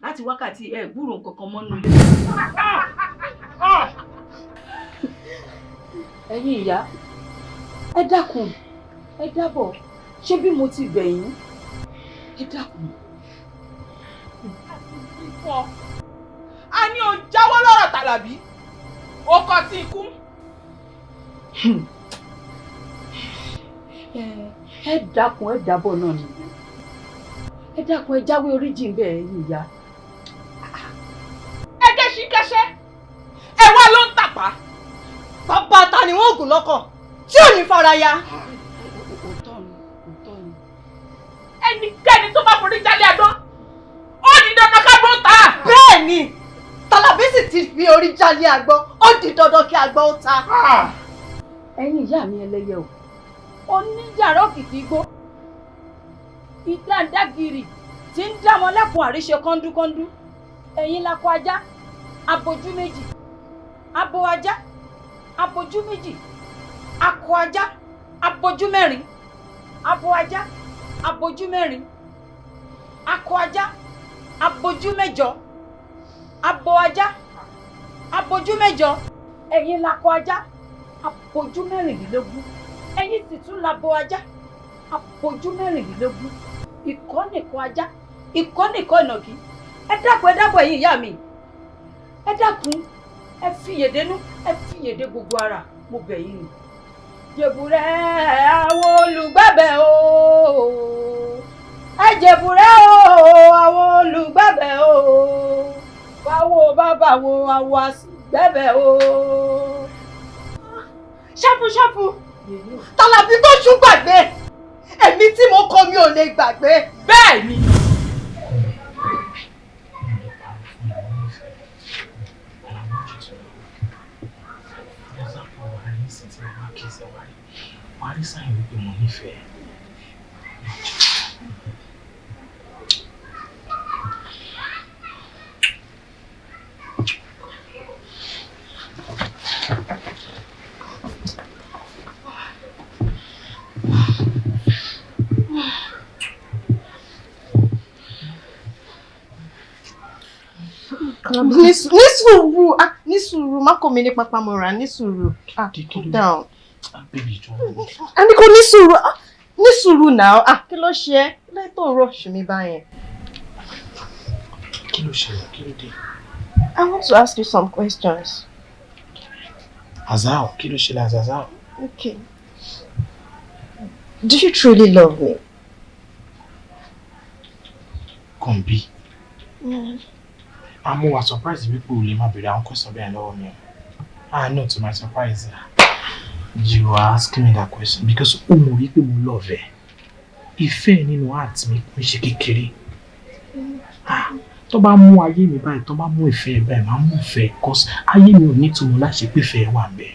láti wákàtí ẹ gbúrò nǹkan kan mọ́ nulẹ̀. Ẹ̀yin ìyá ẹ dákun ẹ dábọ̀ ṣé bí mo ti bẹ̀ yín ẹ dákun. A ní o jáwọ́ lọ́rọ̀ Tàlàbí o kọ tí ikú. Ẹ dákun ẹ dábọ̀ náà ni ẹ dákun ẹ jáwé oríjì ń bẹ̀ ẹ̀yin ìyá. Ẹ jẹ́ sí kẹ́sẹ́ ẹ wá ló ń tàpá. Bàbá ta ni wọ́n gùn lọ́kọ̀ tí ò ní fara ya. Òótọ́ ni. Ẹnikẹ́ni tó bá forí jálẹ̀ àgbọn ó ní dandan ká gbọ́n ta. Bẹ́ẹ̀ ni Tàlàbí sì ti fi orí jálẹ̀ àgbọn ó di dandan kí àgbọn ó ta. Ẹ̀yin ìyá mi ẹlẹ́yẹ o oníjàrá òkìkí igbó ìdáǹdágìrì tí ń dá mọ́lẹ́kùn àríṣe kọ́ńdúkọ́ńdú ẹ̀yin lakọ ajá abojú méjì abo ajá abojú méjì akọ ajá abojú mẹ́rin abo ajá abojú mẹ́rin akọ ajá abojú mẹ́jọ abo ajá abojú mẹ́jọ ẹ̀yin lakọ ajá abojú mẹ́rìnlélógún ẹ̀yin sì tún labo ajá abojú mẹ́rìnlélógún ìkọ́ nìkan ajá ìkọ́ nìkan ìnàkí ẹ dákun ẹ̀yin ìyá mi ẹ dákun ẹ fìyèdénú ẹ fìyèdé gbogbo ara mo bẹ̀ yín ni. Jèbùrẹ́ àwọn olùgbàbẹ̀ o àjẹbùrẹ́ o àwọn olùgbẹ̀bẹ̀ o báwo bàbá wo àwọn àsìgbẹ̀bẹ̀ o. ṣáfù Tàlàbí tó ṣú gbàgbé èmi tí mo kọ mi ò lè gbàgbé. bẹ́ẹ̀ ni. wà á rí sáyẹn wípé mo nífẹ̀ẹ́. ní sùúrù má kò mí ní papamọ́ra ní sùúrù down. Àní kò ní sùúrù náà kí ló ṣe é lẹ́tọ̀ rush mi báyẹn. Kí ló ṣẹlẹ̀? Kí ló dé? I want to ask you some questions. Azao, kí ló ṣẹlẹ̀ Azao? Okay. Do you truly love me? Kombi. I'm more surprised if people will be able to love me. No, to my surprise. You are asking me that question because people love her. Ìfẹ́ nínú heart mi kò ṣe kékeré. Tó bá mú ayé mi báyìí, tó bá mú ìfẹ́ báyìí, máa mú ìfẹ́ cause ayé mi ò ní ìtumọ̀ láti pé ìfẹ́ wà ńbẹ̀.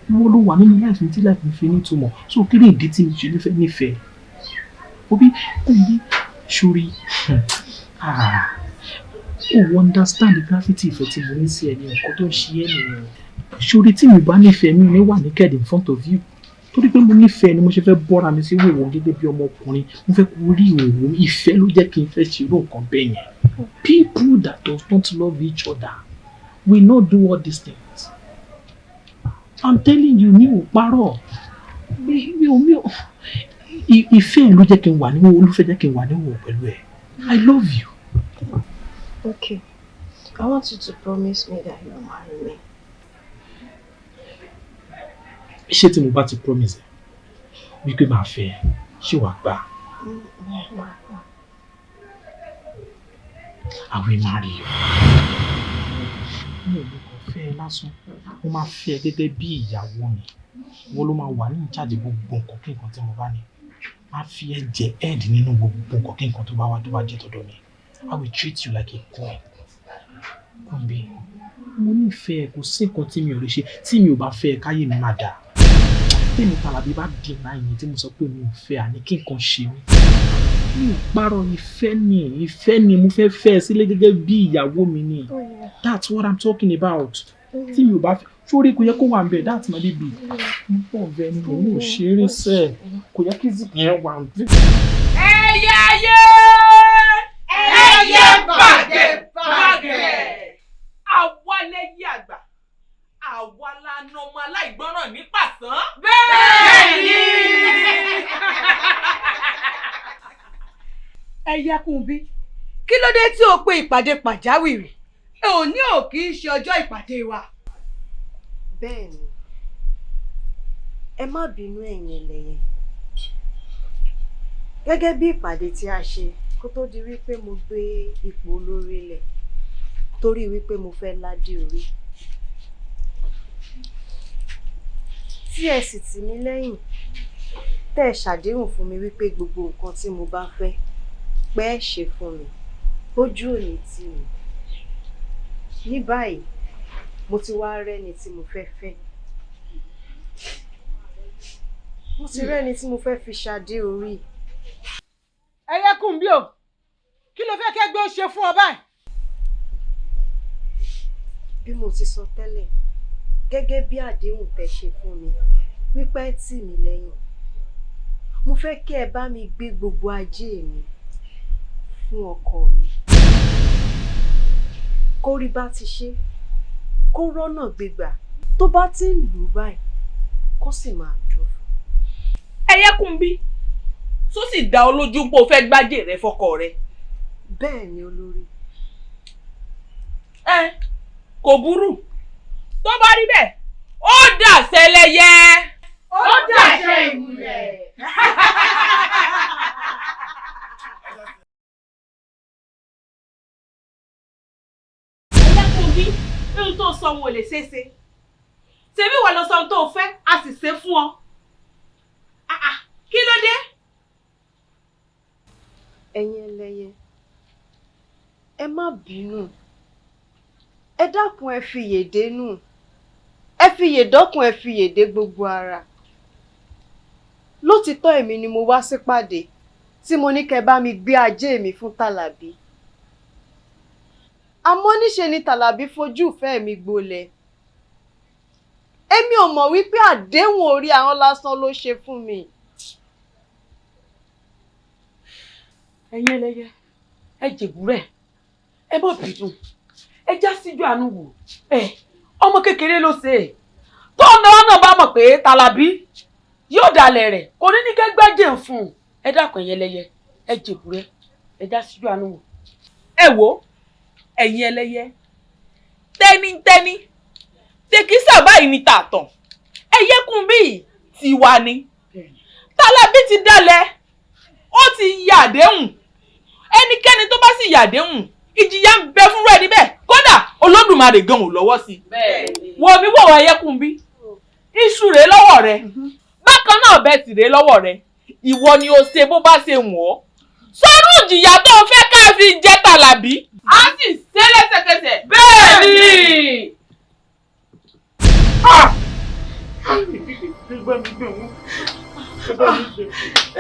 Mo ló wà nínú life mi tí life mi fi ní ìtumọ̀. So kí ni ìdí tí mi ṣe nífẹ̀ẹ́? Obi, Shuri. Oh, understand the gravity ìfẹ́ tí mo ní sí ẹni nǹkan tó ń ṣe ẹ́ nìyẹn. Shuri tí mi bá nífẹ̀ẹ́ mi ní wà naked in front of you. Torí pé mo nífẹ̀ẹ́ ni mo ṣe fẹ́ bọ́ra mi sí ìwòwò gẹ́gẹ́ bí ọmọkùnrin. Mo fẹ́ kó rí ìwòwò mi. Ìfẹ́ ló jẹ́ kí n fẹ́ ṣe irú nǹkan bẹ́ẹ̀ yẹn. People that does not love each other will not do all these things. I'm telling you, mi ò parọ́. Ìfẹ́ ló jẹ́ kí n wà níwò, olùfẹ́ jẹ́ kí n wà níwò pẹ̀lú ẹ̀. I love you. Okay. I want you to promise me that you'll marry me. Ṣé tí mo bá ti promise wípé máa fẹ́ ṣé wàá gbà? I will marry you. Mo lè kàn fẹ́ ẹ lásán. Mo máa fẹ́ ẹ gẹ́gẹ́ bí ìyàwó mi. Wọ́n ló máa wà ní ìjáde gbogbo nǹkan kí nǹkan tí mo bá ní. Máa fi ẹ jẹ head nínú gbogbo nǹkan kí nǹkan tó bá wá tó bá jẹ́ tọ̀dọ̀ mi. I will treat you like a queen. Kombi, mo nífẹ̀ẹ́ kò sí nǹkan tí mi ò lè ṣe tí mi ò bá fẹ́ káyé mi máa dà. Tèmi Tàlàbí bá deny mi tí mo sọ pé mi ò fẹ́ àní kí nǹkan ṣe mí. Mi ò parọ́ ìfẹ́ ni mo fẹ́ fẹ́ sílé gẹ́gẹ́ bí ìyàwó mi ni. That's what I'm talking about. Tí mi ò bá fẹ́ sórí kò yẹ kó wà ń bẹ̀ that's my baby. Mo pọ̀ bẹ́ẹ̀ ni mo ò ṣeré sẹ́ẹ̀ kò yẹ kí zip yẹn wà ń bẹ̀. Ẹyẹ ayé! Ẹyẹ bàgẹ̀bàgẹ̀! Àwa lẹ́yìn àgbà, àwa la nà ọmọ aláìgbọràn ní pàṣán. Bẹ́ẹ̀ni! Ẹyẹ Kúnbí, kí ló dé tí o pe ìpàdé pàjáwìrì? Òní ò kì í ṣe ọjọ́ ìpàdé wa. Bẹ́ẹ̀ni, ẹ má bínú ẹ̀yin ẹlẹ́yẹ. Gẹ́gẹ́ bí ìpàdé tí a ṣe kó tó di wípé mo gbé ipò olórí lẹ̀ torí wípé mo fẹ́ ládé orí. Tí ẹ sì tì mí lẹ́yìn, tẹ́ ẹ ṣàdéhùn fún mi wípé gbogbo nǹkan tí mo bá fẹ́ pé ẹ ṣe fún mi, ojú òní tì mí. Ní báyìí, mo ti wá rẹ́ni tí mo fẹ́ fẹ́. Mo ti rẹ́ni tí mo fẹ́ fi ṣadé orí. Ẹyẹ Kúnbí o, kí ló fẹ́ kẹ́gbẹ́ ó ṣe fún ọ báyìí? Bí mo ti sọ tẹ́lẹ̀, gẹ́gẹ́ bí àdéhùn tẹ́ ṣe fún mi, wípé ẹ tì mí lẹ́yìn. Mo fẹ́ kí ẹ bá mi gbé gbogbo ajé mi fún ọkọ mi. Kó rí bá ti ṣe, kó rọ́nà gbégbà, tó bá ti ń lù báyìí, kó sì máa dùn. Ẹyẹ Kúnbí, tó sì dá ọ lójú pé o fẹ́ gbájé rẹ fọ́kọ rẹ. Bẹ́ẹ̀ ni olórí. Kò burú. Tó bá rí bẹ́ẹ̀, ó dàṣẹ lẹ́yẹ. Ó dàṣẹ ìmùlẹ̀. ohun tó sọ wọn ò lè ṣeéṣe ṣebí wọ́n lọ sọ ohun tó fẹ́ a sì ṣe fún ọ kí ló dé. ẹ̀yin ẹlẹ́yẹ ẹ má bínú ẹ dákun ẹ fi yèdè nù ẹ fi yèdọ́kun ẹ fi yèdè gbogbo ara lótìtọ́ èmi ni mo wá sípàdé tí mo ní kẹ́ bá mi gbé ajé mi fún Tàlàbí àmọ́ níṣe ni Tàlàbí fojú ìfẹ́ mi gbolẹ̀ èmi ò mọ̀ wípé àdéhùn orí ahọ́n lásán ló ṣe fún mi. ẹ̀yin ẹlẹ́yẹ ẹ jèbúrẹ́ ẹ má bínú ẹ já síjú àánú wò ọmọ kékeré ló ṣe é tó náà bá mọ̀ pé Tàlàbí yóò dalẹ̀ rẹ̀ kò ní ní kẹ́gbẹ́jẹ̀ fún un ẹ dákun ẹ̀yin ẹlẹ́yẹ ẹ jèbúrẹ́ ẹ já síjú àánú wò. ẹ wo ẹ̀yin ẹlẹ́yẹ tẹ́nítẹ́ní tẹkísà báyìí ní tààtàn ẹyẹkùn bíi tiwa ni Tàlàbí ti dalẹ̀ ó ti yàdéhùn ẹnikẹ́ni tó bá sì yàdéhùn ìjìyà ń bẹ fún rẹ̀ níbẹ̀ kódà Olódùmarè gan ò lọ́wọ́ sí i wo mi wọ̀wọ̀ ẹyẹkùn bí iṣu rèé lọ́wọ́ rẹ̀ bákan náà bẹ́ẹ̀ sì rèé lọ́wọ́ rẹ̀ ìwọ ni o ṣe bó bá ṣe wọ̀ ọ́ sọ́run ìjìyà tó fẹ́ ká fi jẹ Tàlàbí á sì ṣe lẹ́sẹ̀kẹsẹ̀ bẹ́ẹ̀ ni.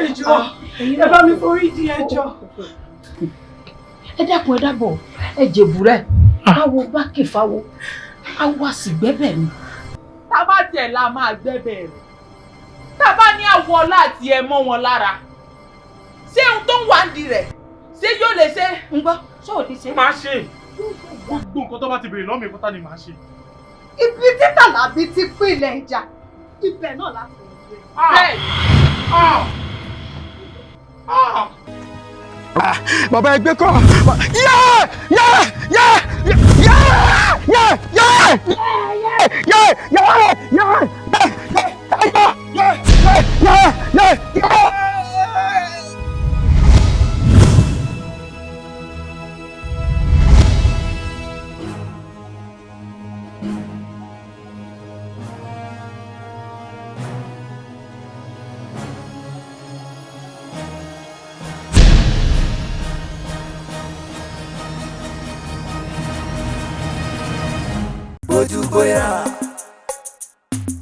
ẹjọ́ ẹ bá mi forí di ẹjọ́. ẹ dákun ẹ dábọ̀ ẹ jèbúrẹ́ báwo bá kẹfàwọ́ á wá sí gbẹ́bẹ̀ mi. tá a bá tiẹ̀ la máa gbẹ́bẹ̀ rẹ̀ tá a bá ní àwọ̀ láti ẹ mọ́ wọn lára ṣé ohun tó ń wà ń di rẹ̀ ṣé yóò lè ṣe ń gbọ́ ṣé ò ní ṣe. máa ṣe gbogbo nǹkan tó bá ti béèrè lọ́mọ ìkọ́ta ni màá ṣe. ibi tí Tàlàbí ti pínlẹ̀ ìjà ibẹ̀ náà láti rí bẹ́ẹ̀ bàbá ẹgbẹ́ kọ́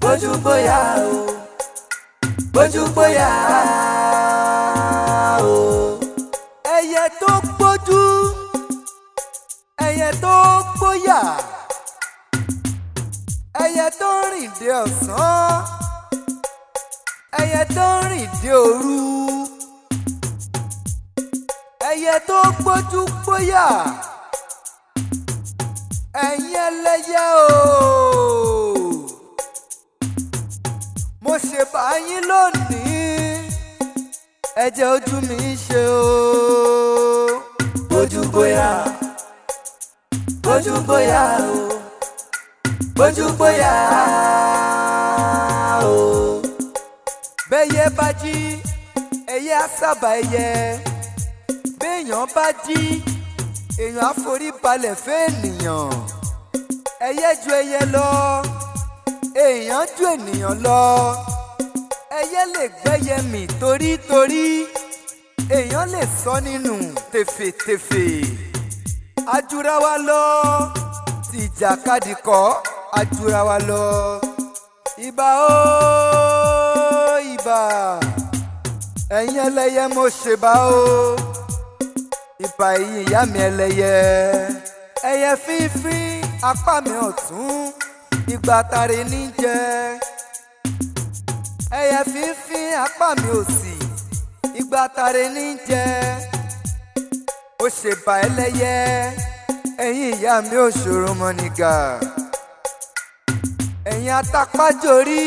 bójú bóyá o bójú bóyá o ẹyẹ tó gbójú ẹyẹ tó gbóyà ẹyẹ tó rìn dé ọ̀sán ẹyẹ tó rìn dé òru ẹyẹ tó gbójú gbóyà ẹ̀yin ẹlẹ́yẹ o mo ṣe bá yín lónìí ẹ jẹ́ ojú mi ṣe o bójú bóyá bójú bóyá o bójú bóyá o bẹ́yẹ bá jí ẹyẹ á sábà ẹyẹ béèyàn bá jí èèyàn á forí balẹ̀ fẹ́ẹ̀nìyàn ẹyẹ ju ẹyẹ lọ èèyàn ju ènìyàn lọ ẹyẹ lè gbẹ́yẹ mì torítorí èèyàn lè sọ nínú tèfètèfè ajura wa lọ tí ìjàkadì kọ́ ajura wa lọ ìbà o ìbà ẹ̀yin ẹlẹ́yẹ mo ṣèbà o ìbà ẹ̀yin ìyá mi ẹlẹ́yẹ ẹyẹ fínfín apá mi ọ̀tún ìgbà tàrí ní jẹ ẹyẹ fínfín apá mi òsì ìgbà tàrí ní jẹ ó ṣèbà ẹlẹ́yẹ ẹ̀yin ìyá mi òṣòro mọ́nìgà ẹ̀yin atapájòrí